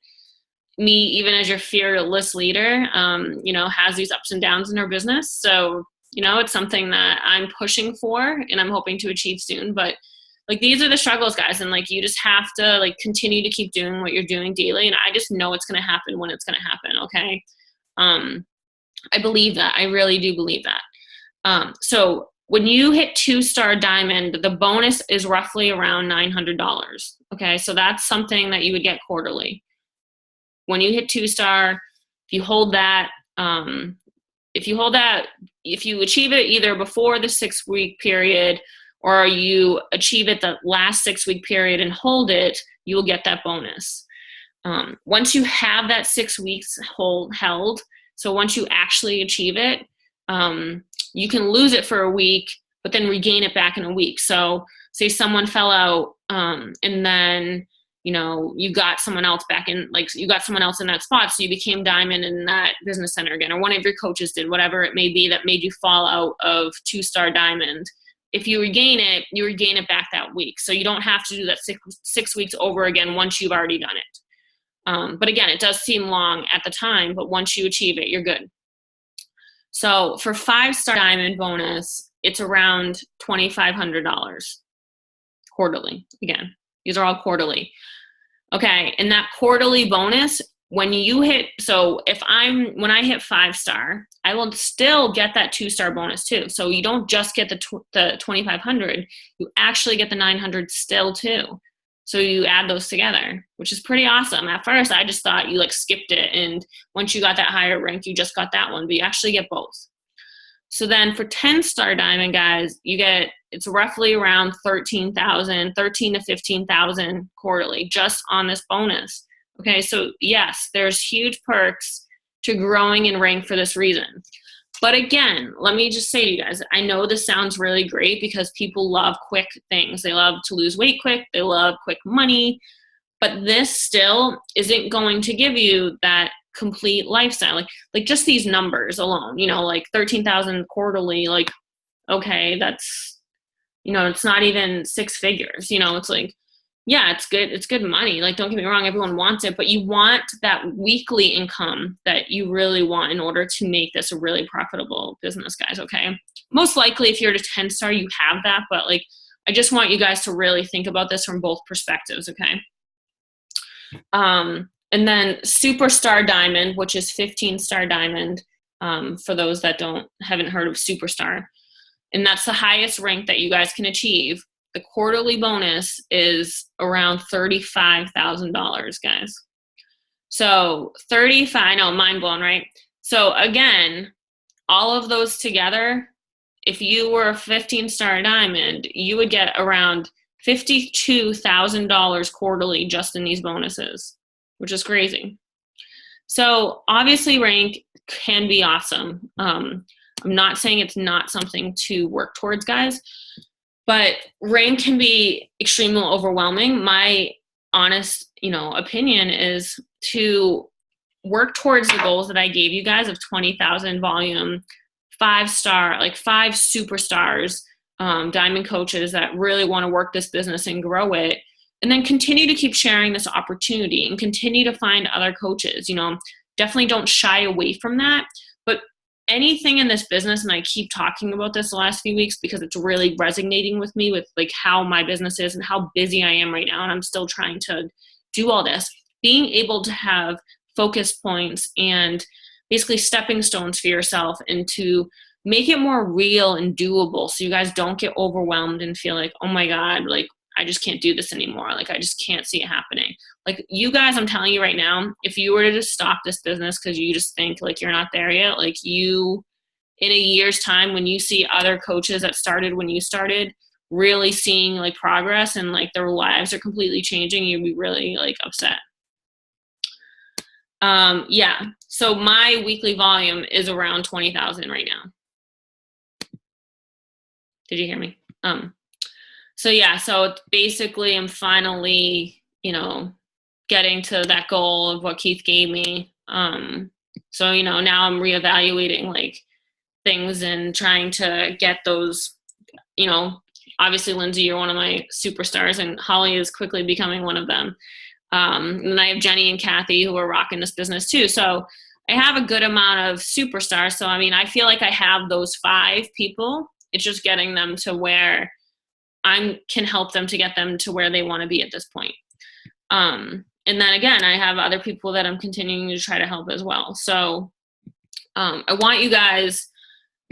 me, even as your fearless leader, has these ups and downs in our business. So, it's something that I'm pushing for and I'm hoping to achieve soon. But these are the struggles, guys. And you just have to continue to keep doing what you're doing daily. And I just know it's going to happen when it's going to happen. Okay. I believe that. I really do believe that. So when you hit 2-star Diamond, the bonus is roughly around $900. Okay. So that's something that you would get quarterly. When you hit 2-star, if you hold that, if you achieve it either before the 6-week period or you achieve it the last 6-week period and hold it, you will get that bonus. Once you have that 6 weeks held, so once you actually achieve it, you can lose it for a week, but then regain it back in a week. So say someone fell out and then you got someone else back in, you got someone else in that spot. So you became Diamond in that business center again, or one of your coaches did, whatever it may be that made you fall out of 2-star Diamond. If you regain it back that week. So you don't have to do that 6 weeks over again once you've already done it. But again, it does seem long at the time, but once you achieve it, you're good. So for 5-star Diamond bonus, it's around $2,500 quarterly. Again, these are all quarterly. Okay, and that quarterly bonus, when I hit 5-star, I will still get that 2-star bonus too. So you don't just get the 2,500, you actually get the 900 still too. So you add those together, which is pretty awesome. At first, I just thought you skipped it, and once you got that higher rank, you just got that one, but you actually get both. So then for 10-star Diamond, guys, it's roughly around $13,000 to $15,000 quarterly just on this bonus. Okay, so yes, there's huge perks to growing in rank for this reason. But again, let me just say to you guys, I know this sounds really great because people love quick things. They love to lose weight quick. They love quick money. But this still isn't going to give you that complete lifestyle. Like just these numbers alone, 13,000 quarterly, okay, that's, it's not even 6 figures, it's yeah, it's good. It's good money. Don't get me wrong. Everyone wants it, but you want that weekly income that you really want in order to make this a really profitable business, guys. Okay. Most likely if you're at a 10-star, you have that, but I just want you guys to really think about this from both perspectives. Okay. And then Superstar Diamond, which is 15-star Diamond, for those that haven't heard of Superstar. And that's the highest rank that you guys can achieve. The quarterly bonus is around $35,000, guys. So 35, I know, mind blown, right? So again, all of those together, if you were a 15-star Diamond, you would get around $52,000 quarterly just in these bonuses, which is crazy. So obviously rank can be awesome. I'm not saying it's not something to work towards, guys, but rank can be extremely overwhelming. My honest, opinion is to work towards the goals that I gave you guys of 20,000 volume, 5-star, like 5 superstars, diamond coaches that really want to work this business and grow it. And then continue to keep sharing this opportunity and continue to find other coaches. Definitely don't shy away from that. But anything in this business, and I keep talking about this the last few weeks because it's really resonating with me with like how my business is and how busy I am right now. And I'm still trying to do all this. Being able to have focus points and basically stepping stones for yourself and to make it more real and doable so you guys don't get overwhelmed and feel like, oh my God, like I just can't do this anymore. Like I just can't see it happening. Like you guys, I'm telling you right now, if you were to just stop this business because you just think like you're not there yet, like you, in a year's time, when you see other coaches that started when you started really seeing like progress and like their lives are completely changing, you'd be really like upset. Yeah. So my weekly volume is around 20,000 right now. Did you hear me? So yeah, so basically I'm finally, getting to that goal of what Keith gave me. So, now I'm reevaluating like things and trying to get those, obviously Lindsay, you're one of my superstars and Holly is quickly becoming one of them. And I have Jenny and Kathy who are rocking this business too. So I have a good amount of superstars. So, I feel like I have those 5 people. It's just getting them to where I can help them to get them to where they want to be at this point. And then again, I have other people that I'm continuing to try to help as well. So I want you guys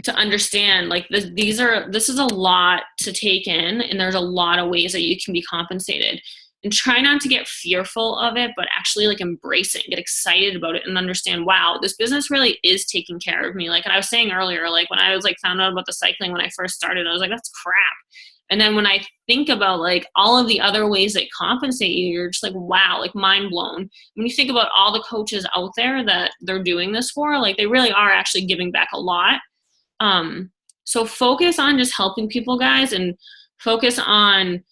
to understand like this is a lot to take in, and there's a lot of ways that you can be compensated. And try not to get fearful of it, but actually like embrace it, get excited about it and understand, wow, this business really is taking care of me. Like I was saying earlier, like when I was like found out about the cycling when I first started, I was like, that's crap. And then when I think about like all of the other ways that compensate you, you're just like, wow, like mind blown. When you think about all the coaches out there that they're doing this for, like they really are actually giving back a lot. So focus on just helping people, guys, and focus on,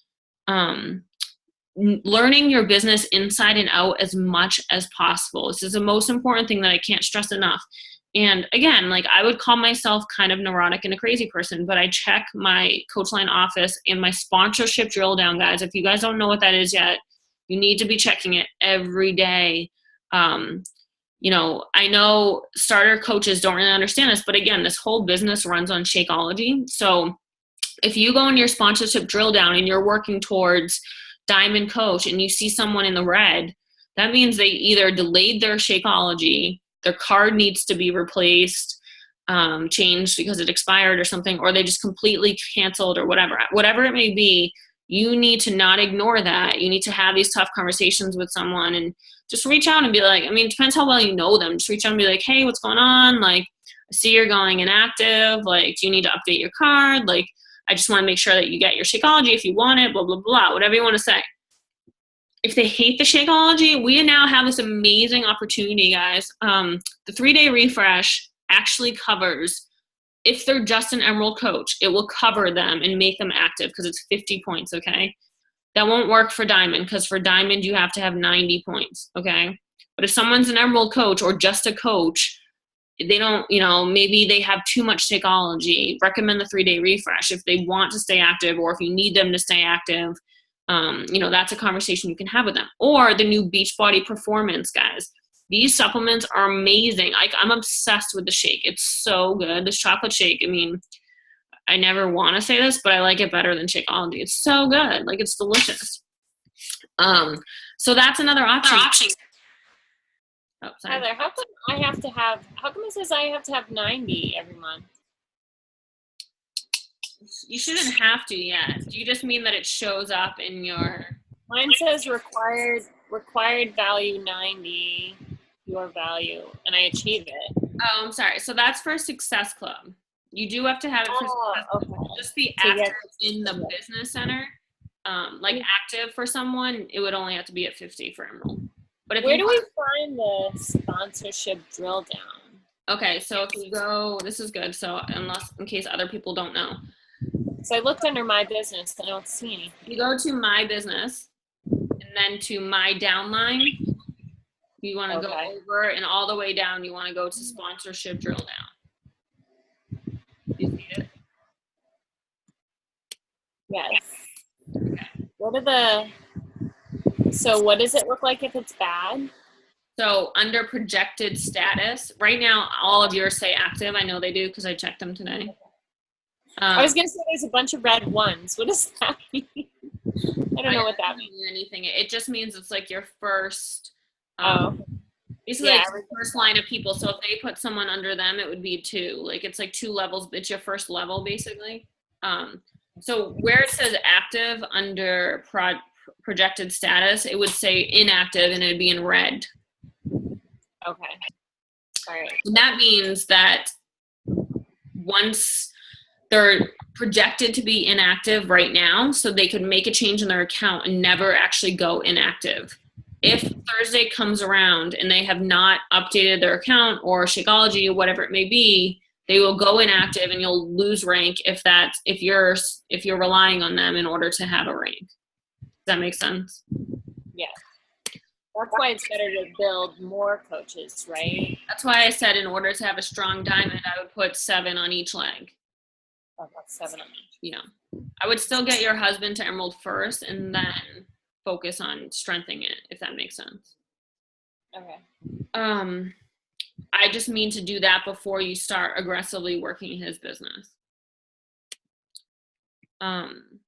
learning your business inside and out as much as possible. This is the most important thing that I can't stress enough. And again, like I would call myself kind of neurotic and a crazy person, but I check my Coachline office and my sponsorship drill down, guys. If you guys don't know what that is yet, you need to be checking it every day. I know starter coaches don't really understand this, but again, this whole business runs on Shakeology. So if you go in your sponsorship drill down and you're working towards Diamond Coach and you see someone in the red, that means they either delayed their Shakeology, their card needs to be replaced, changed because it expired or something, or they just completely canceled or whatever it may be. You need to not ignore that. You need to have these tough conversations with someone and just reach out and be like, it depends how well you know them. Just reach out and be like, hey, what's going on? Like, I see you're going inactive. Like, do you need to update your card? Like, I just want to make sure that you get your Shakeology if you want it, blah, blah, blah, whatever you want to say. If they hate the Shakeology, we now have this amazing opportunity, guys. The 3-day refresh actually covers, if they're just an Emerald coach, it will cover them and make them active because it's 50 points, okay? That won't work for Diamond because for Diamond, you have to have 90 points, okay? But if someone's an Emerald coach or just a coach, they don't, maybe they have too much Shakeology, recommend the 3-day refresh if they want to stay active or if you need them to stay active. That's a conversation you can have with them. Or the new Beachbody Performance, guys. These supplements are amazing. I'm obsessed with the shake. It's so good. This chocolate shake, I never want to say this, but I like it better than Shakeology. It's so good. Like, it's delicious. So that's another option. Oh, sorry. Heather, how come it says I have to have 90 every month? You shouldn't have to yet. Do you just mean that it shows up in your... Mine says required value 90, your value, and I achieve it. Oh, I'm sorry. So that's for Success Club. You do have to have it for Success Club. Okay. Just the after in the business center. Like active for someone, it would only have to be at 50 for Emerald. But if Where do we find the sponsorship drill down? Okay, so if you go, this is good. So in case other people don't know. So I looked under my business, I don't see anything. You go to my business and then to my downline. You want to go over and all the way down, you want to go to sponsorship drill down. You see it? Yes. Okay. So what does it look like if it's bad? So under projected status, right now, all of yours say active. I know they do because I checked them today. I was going to say there's a bunch of red ones. What does that mean? I don't know what that means. Anything. It just means it's like your first, basically Yeah, it's your first line of people. So if they put someone under them, it would be 2. Like it's like 2 levels. It's your first level basically. So where it says active under projected status, it would say inactive and it would be in red. Okay. All right. And that means that once they're projected to be inactive right now, so they could make a change in their account and never actually go inactive. If Thursday comes around and they have not updated their account or Shakeology or whatever it may be, they will go inactive and you'll lose rank if you're relying on them in order to have a rank. Does that make sense? Yeah. That's why it's better to build more coaches, right? That's why I said in order to have a strong diamond, I would put 7 on each leg. Oh, that's 7 on each. Yeah. I would still get your husband to Emerald first and then focus on strengthening it, if that makes sense. Okay. I just mean to do that before you start aggressively working his business. And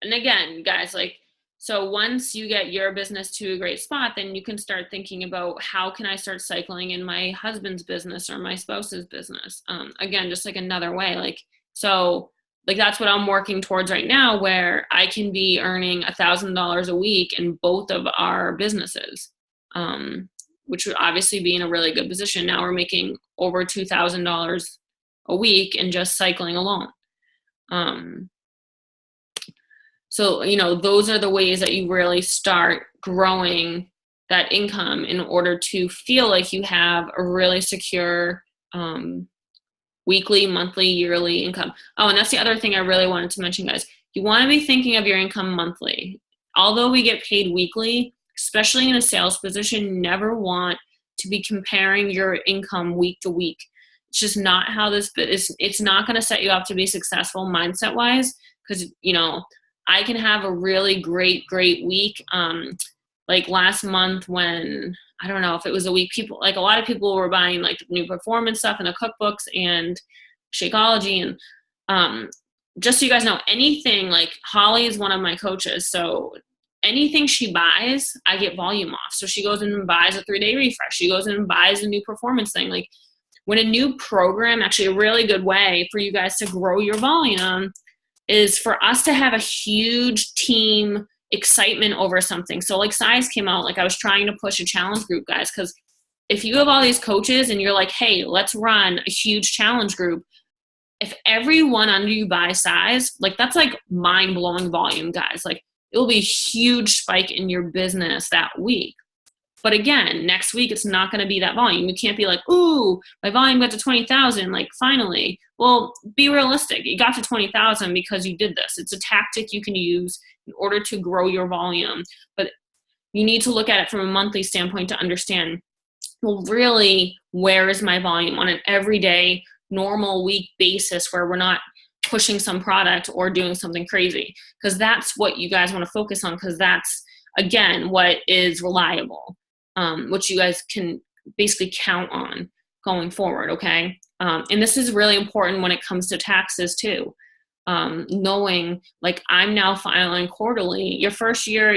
again, guys, like, so once you get your business to a great spot, then you can start thinking about how can I start cycling in my husband's business or my spouse's business. Again, just like another way, like, so like that's what I'm working towards right now, where I can be earning $1,000 a week in both of our businesses, which would obviously be in a really good position. Now we're making over $2,000 a week and just cycling alone. So, you know, those are the ways that you really start growing that income in order to feel like you have a really secure weekly, monthly, yearly income. Oh, and that's the other thing I really wanted to mention, guys. You want to be thinking of your income monthly. Although we get paid weekly, especially in a sales position, you never want to be comparing your income week to week. It's just not how this is. It's not going to set you up to be successful mindset wise, because, you know, I can have a really great week. Like last month when, I don't know if it was a week, people, like a lot of people were buying like new performance stuff and the cookbooks and Shakeology. And just so you guys know, anything, like Holly is one of my coaches. So anything she buys, I get volume off. So she goes in and buys a 3-day refresh. She goes in and buys a new performance thing. Like when a new program, actually a really good way for you guys to grow your volume is for us to have a huge team excitement over something. So like Size came out, like I was trying to push a challenge group, guys, because if you have all these coaches and you're like, hey, let's run a huge challenge group, if everyone under you buys Size, like that's like mind-blowing volume, guys. Like it'll be a huge spike in your business that week. But again, next week, it's not going to be that volume. You can't be like, ooh, my volume got to 20,000, like finally. Well, be realistic. You got to 20,000 because you did this. It's a tactic you can use in order to grow your volume. But you need to look at it from a monthly standpoint to understand, well, really, where is my volume on an everyday, normal week basis where we're not pushing some product or doing something crazy? Because that's what you guys want to focus on, because that's, again, what is reliable. Which you guys can basically count on going forward, okay? And this is really important when it comes to taxes too. Knowing, like, I'm now filing quarterly. Your first year,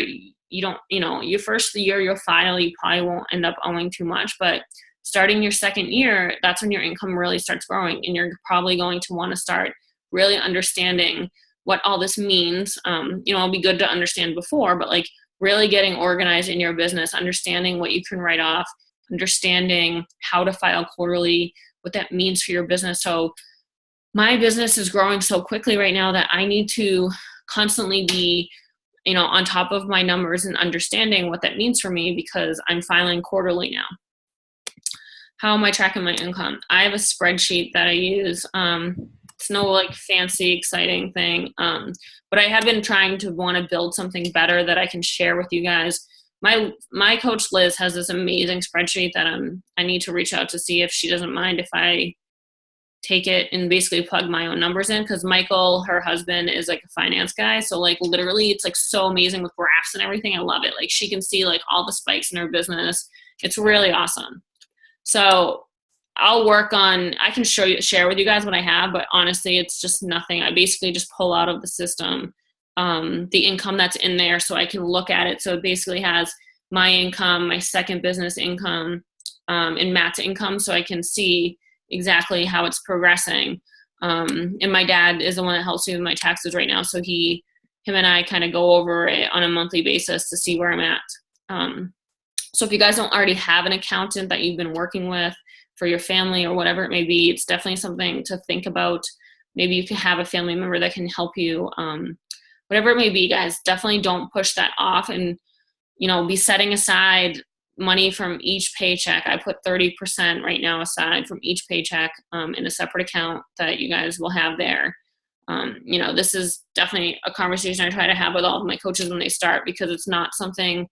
your first year you'll file, you probably won't end up owing too much, but starting your second year, that's when your income really starts growing, and you're probably going to want to start really understanding what all this means. It'll be good to understand before, but like, really getting organized in your business, understanding what you can write off, understanding how to file quarterly, what that means for your business. So my business is growing so quickly right now that I need to constantly be on top of my numbers and understanding what that means for me, because I'm filing quarterly now. How am I tracking my income? I have a spreadsheet that I use. It's no like fancy, exciting thing. But I have been trying to want to build something better that I can share with you guys. My coach Liz has this amazing spreadsheet that I need to reach out to see if she doesn't mind if I take it and basically plug my own numbers in, because Michael, her husband, is like a finance guy. So like literally it's like so amazing with graphs and everything. I love it. Like she can see like all the spikes in her business. It's really awesome. So I'll work on, I can share with you guys what I have, but honestly, it's just nothing. I basically just pull out of the system the income that's in there so I can look at it. So it basically has my income, my second business income, and Matt's income, so I can see exactly how it's progressing. And my dad is the one that helps me with my taxes right now. So him and I kind of go over it on a monthly basis to see where I'm at. So if you guys don't already have an accountant that you've been working with for your family or whatever it may be, it's definitely something to think about. Maybe you can have a family member that can help you. Whatever it may be, guys, definitely don't push that off, and, be setting aside money from each paycheck. I put 30% right now aside from each paycheck in a separate account that you guys will have there. This is definitely a conversation I try to have with all of my coaches when they start, because it's not something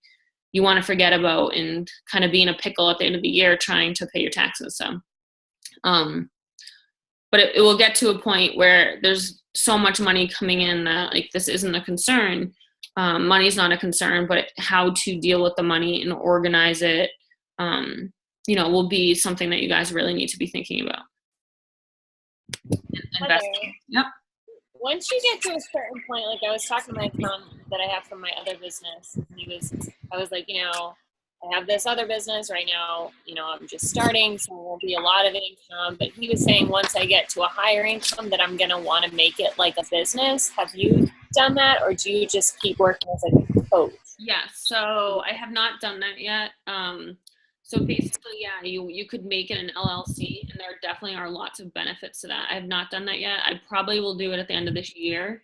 you want to forget about and kind of be in a pickle at the end of the year trying to pay your taxes. So, but it will get to a point where there's so much money coming in that like this isn't a concern. Money's not a concern, but how to deal with the money and organize it, will be something that you guys really need to be thinking about. Investing. Yep. Once you get to a certain point, like I was talking to my accountant that I have from my other business, I was like, I have this other business right now, I'm just starting, so it won't be a lot of income. But he was saying once I get to a higher income that I'm going to want to make it like a business. Have you done that, or do you just keep working as a coach? Yeah, so I have not done that yet. So basically, yeah, you could make it an LLC, and there definitely are lots of benefits to that. I have not done that yet. I probably will do it at the end of this year.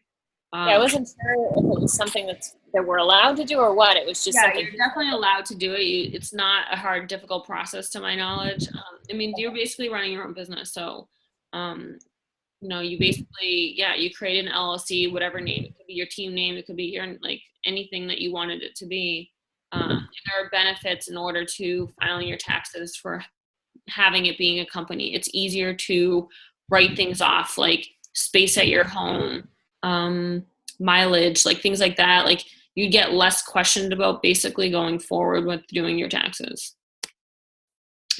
I wasn't sure if it was something that we're allowed to do or what. It was just something. You're definitely allowed to do it. It's not a hard, difficult process to my knowledge. You're basically running your own business. So, you basically, you create an LLC, whatever name. It could be your team name. It could be your, like, anything that you wanted it to be. And there are benefits in order to filing your taxes for having it being a company. It's easier to write things off, like space at your home, mileage, like things like that. Like you get less questioned about basically going forward with doing your taxes.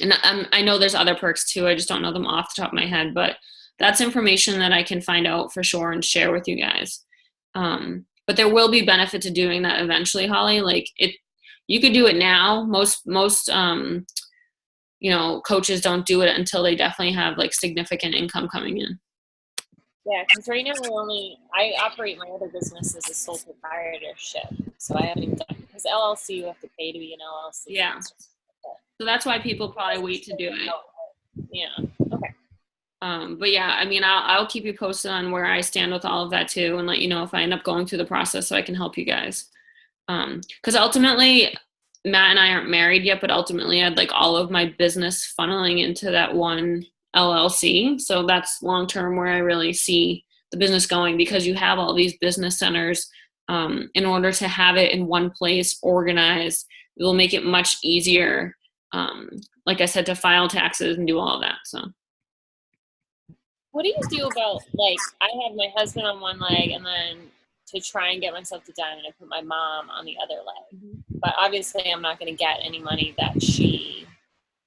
And I know there's other perks too. I just don't know them off the top of my head, but that's information that I can find out for sure and share with you guys. But there will be benefit to doing that eventually, Holly. Like you could do it now. Most coaches don't do it until they definitely have like significant income coming in. Yeah, because right now I operate my other business as a sole proprietorship, so I haven't even done, because LLC you have to pay to be an LLC. Yeah. So that's why people probably wait to do it. Yeah. Okay. But yeah, I'll keep you posted on where I stand with all of that too, and let you know if I end up going through the process so I can help you guys. Because ultimately, Matt and I aren't married yet, but ultimately I'd like all of my business funneling into that one LLC. So that's long-term where I really see the business going, because you have all these business centers. In order to have it in one place, organized, it will make it much easier, like I said, to file taxes and do all of that. So what do you do about, like, I have my husband on one leg, and then to try and get myself to Diamond, I put my mom on the other leg. But obviously I'm not going to get any money that she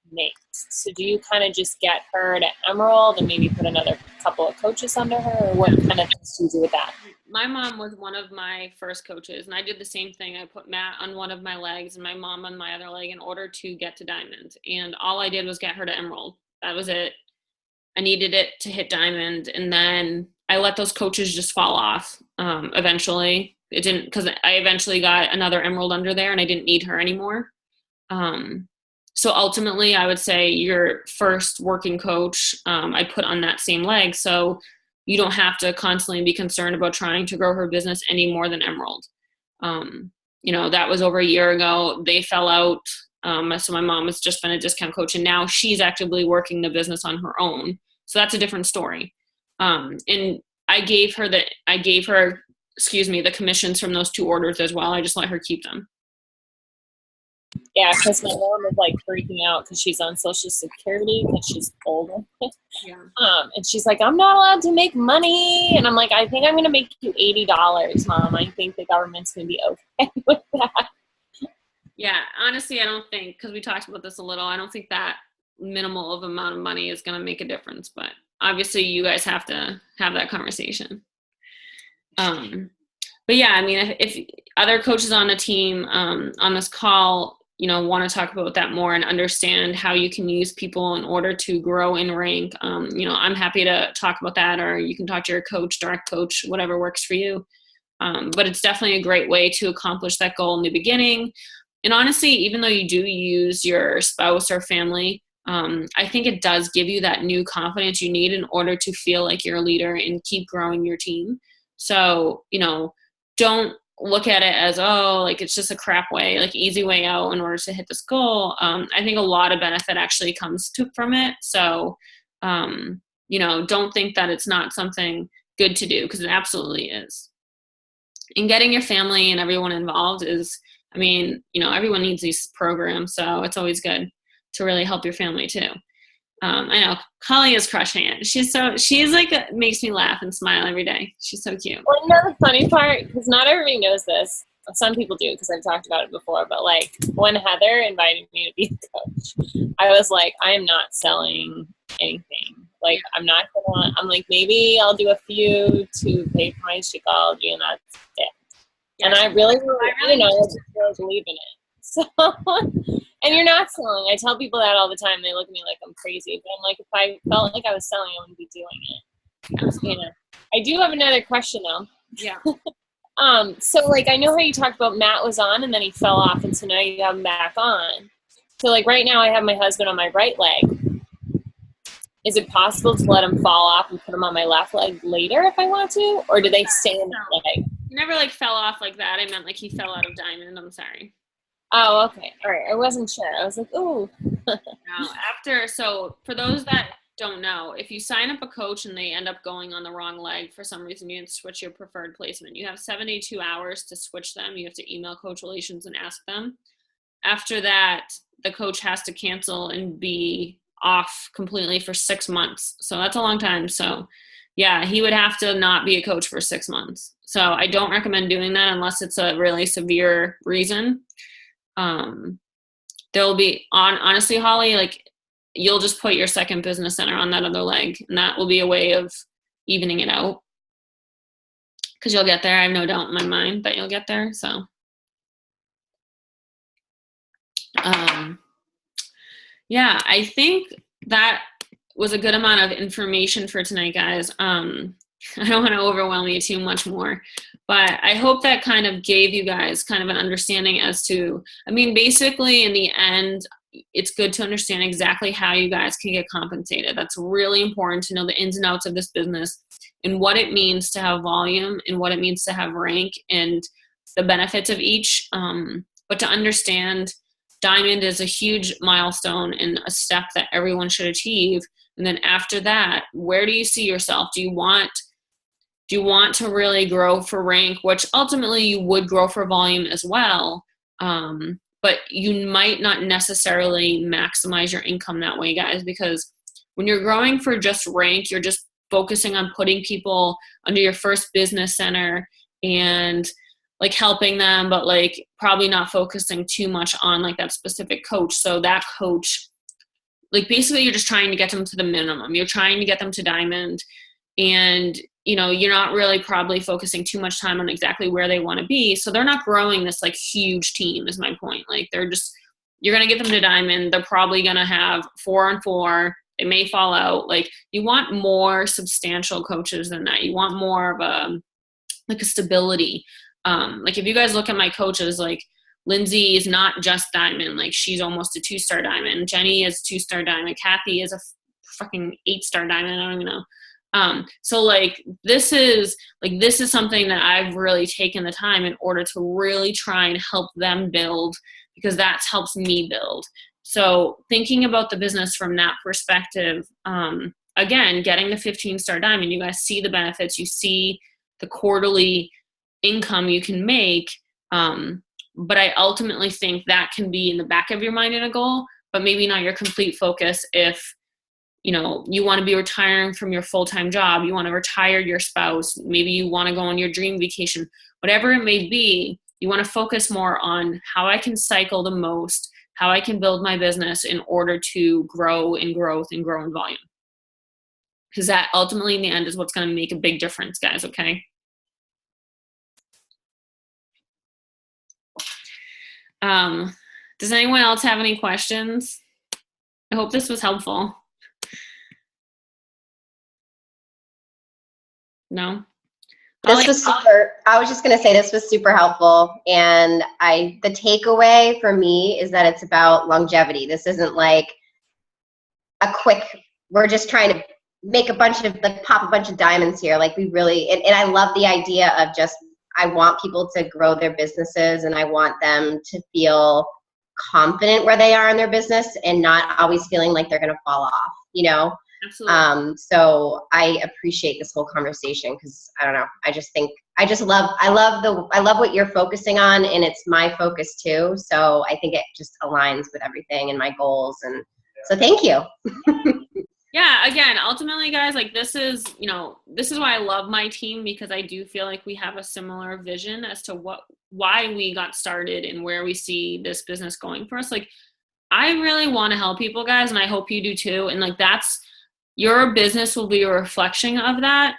makes. So do you kind of just get her to Emerald and maybe put another couple of coaches under her, or what kind of things do you do with that? My mom was one of my first coaches, and I did the same thing. I put Matt on one of my legs and my mom on my other leg in order to get to Diamond. And all I did was get her to Emerald. That was it. I needed it to hit Diamond, and then I let those coaches just fall off. Eventually, it didn't, because I eventually got another Emerald under there, and I didn't need her anymore. So ultimately, I would say your first working coach, I put on that same leg, so you don't have to constantly be concerned about trying to grow her business any more than Emerald. That was over a year ago. They fell out. So my mom has just been a discount coach, and now she's actively working the business on her own. So that's a different story. And I gave her the commissions from those 2 orders as well. I just let her keep them. Yeah, because my mom is like freaking out because she's on Social Security because she's older. Yeah. And she's like, I'm not allowed to make money. And I'm like, I think I'm going to make you $80, Mom. I think the government's going to be okay with that. Yeah, honestly, I don't think, because we talked about this a little, I don't think that minimal of amount of money is going to make a difference. But obviously, you guys have to have that conversation. But yeah, I mean, if other coaches on the team on this call, want to talk about that more and understand how you can use people in order to grow in rank, I'm happy to talk about that, or you can talk to your coach, direct coach, whatever works for you. But it's definitely a great way to accomplish that goal in the beginning. And honestly, even though you do use your spouse or family, I think it does give you that new confidence you need in order to feel like you're a leader and keep growing your team. So, don't look at it as, it's just a crap way, easy way out in order to hit this goal. I think a lot of benefit actually comes from it. So, don't think that it's not something good to do, because it absolutely is. And getting your family and everyone involved is, everyone needs these programs. So it's always good to really help your family too. I know Holly is crushing it. She's makes me laugh and smile every day. She's so cute. Well, the funny part, because not everybody knows this. Some people do, because I've talked about it before. But when Heather invited me to be a coach, I was like, I am not selling anything. I'm not gonna. I'm like, maybe I'll do a few to pay for my Shakeology, and that's it. Yeah. And I really just really believe in it. So, and you're not selling. I tell people that all the time. They look at me like I'm crazy. But I'm like, if I felt like I was selling, I wouldn't be doing it. Absolutely. I do have another question though. Yeah. So I know how you talked about Matt was on and then he fell off, and so now you have him back on. So right now I have my husband on my right leg. Is it possible to let him fall off and put him on my left leg later if I want to, or do they stay in that leg? He never fell off like that. I meant he fell out of Diamond. I'm sorry. Oh, okay. All right. I wasn't sure. I was like, ooh. So for those that don't know, if you sign up a coach and they end up going on the wrong leg for some reason, you can switch your preferred placement. You have 72 hours to switch them. You have to email Coach Relations and ask them. After that, the coach has to cancel and be off completely for 6 months. So that's a long time. So yeah, he would have to not be a coach for 6 months. So I don't recommend doing that unless it's a really severe reason. There'll be honestly, Holly, you'll just put your second business center on that other leg, and that will be a way of evening it out, because you'll get there. I have no doubt in my mind that you'll get there. So yeah, I think that was a good amount of information for tonight, guys. I don't want to overwhelm you too much more, but I hope that kind of gave you guys kind of an understanding as to, basically in the end, it's good to understand exactly how you guys can get compensated. That's really important to know the ins and outs of this business and what it means to have volume and what it means to have rank and the benefits of each. But to understand Diamond is a huge milestone and a step that everyone should achieve. And then after that, where do you see yourself? Do you want to really grow for rank, which ultimately you would grow for volume as well. But you might not necessarily maximize your income that way, guys, because when you're growing for just rank, you're just focusing on putting people under your first business center and helping them, but probably not focusing too much on that specific coach. So that coach, basically you're just trying to get them to the minimum. You're trying to get them to Diamond, and you're not really probably focusing too much time on exactly where they want to be. So they're not growing this huge team is my point. You're going to get them to Diamond. They're probably going to have 4-on-4. They may fall out. You want more substantial coaches than that. You want more of a stability. If you guys look at my coaches, Lindsay is not just Diamond. She's almost a 2-star Diamond. Jenny is 2-star Diamond. Kathy is a fucking 8-star Diamond. I don't even know. So like this is something that I've really taken the time in order to really try and help them build, because that helps me build. So thinking about the business from that perspective, again, getting the 15-star diamond, you guys see the benefits, you see the quarterly income you can make. But I ultimately think that can be in the back of your mind in a goal, but maybe not your complete focus. If, you know, you want to be retiring from your full-time job, you want to retire your spouse, maybe you want to go on your dream vacation, whatever it may be, you want to focus more on how I can cycle the most, how I can build my business in order to grow in growth and grow in volume. Because that ultimately in the end is what's going to make a big difference, guys, okay? Does anyone else have any questions? I hope this was helpful. No? This was super, I was just going to say this was super helpful. And the takeaway for me is that it's about longevity. This isn't like a quick, we're just trying to make a bunch of, like, pop a bunch of diamonds here. Like, we really, and I love the idea of just, I want people to grow their businesses, and I want them to feel confident where they are in their business and not always feeling like they're going to fall off, you know? Absolutely. So I appreciate this whole conversation, because I don't know, I love what you're focusing on, and it's my focus too. So I think it just aligns with everything and my goals. And so thank you. Yeah, again, ultimately, guys, like this is why I love my team, because I do feel like we have a similar vision as to why we got started and where we see this business going for us. Like, I really want to help people, guys, and I hope you do too. And like, your business will be a reflection of that.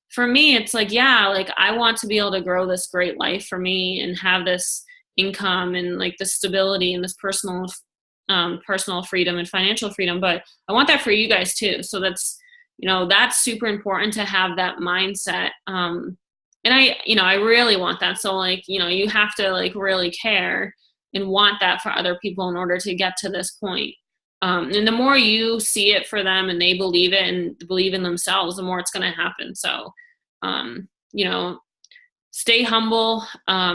For me, it's like, yeah, like I want to be able to grow this great life for me and have this income and like the stability and this personal freedom and financial freedom, but I want that for you guys too. So that's super important to have that mindset. And I really want that. So like, you have to like really care and want that for other people in order to get to this point. And the more you see it for them and they believe it and believe in themselves, the more it's going to happen. So, stay humble,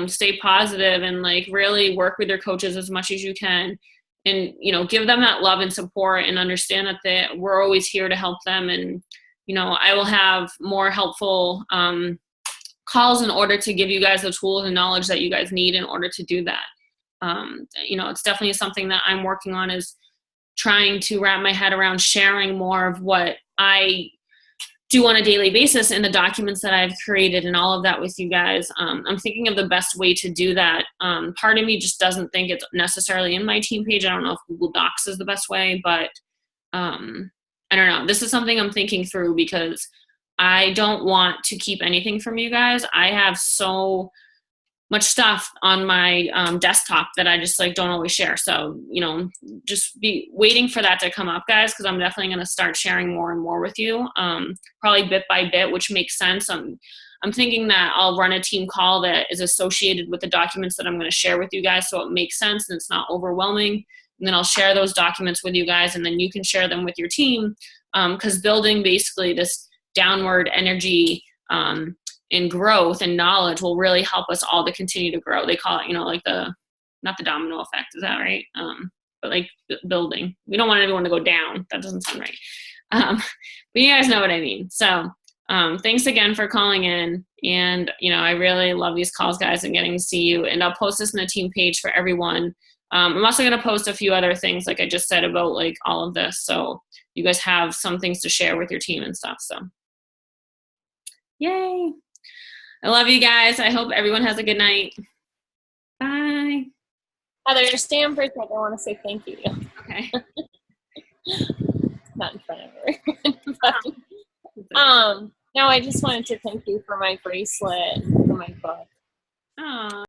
stay positive, and like really work with your coaches as much as you can. And, give them that love and support, and understand that we're always here to help them. And, I will have more helpful calls in order to give you guys the tools and knowledge that you guys need in order to do that. It's definitely something that I'm working on, is trying to wrap my head around sharing more of what I do on a daily basis in the documents that I've created and all of that with you guys. I'm thinking of the best way to do that. Part of me just doesn't think it's necessarily in my team page. I don't know if Google Docs is the best way, but I don't know. This is something I'm thinking through, because I don't want to keep anything from you guys. I have so much stuff on my desktop that I just like don't always share. So, just be waiting for that to come up, guys, because I'm definitely going to start sharing more and more with you, probably bit by bit, which makes sense. I'm thinking that I'll run a team call that is associated with the documents that I'm going to share with you guys, so it makes sense and it's not overwhelming. And then I'll share those documents with you guys, and then you can share them with your team, because building basically this downward energy and growth and knowledge will really help us all to continue to grow. They call it, like not the domino effect. Is that right? But like building. We don't want anyone to go down. That doesn't sound right. But you guys know what I mean. So thanks again for calling in. And, I really love these calls, guys, and getting to see you. And I'll post this in the team page for everyone. I'm also going to post a few other things, like I just said, about like all of this. So you guys have some things to share with your team and stuff. So yay. I love you guys. I hope everyone has a good night. Bye. Heather, stand for a second. I want to say thank you. Okay. Not in front of her. No, I just wanted to thank you for my bracelet and for my book. Oh.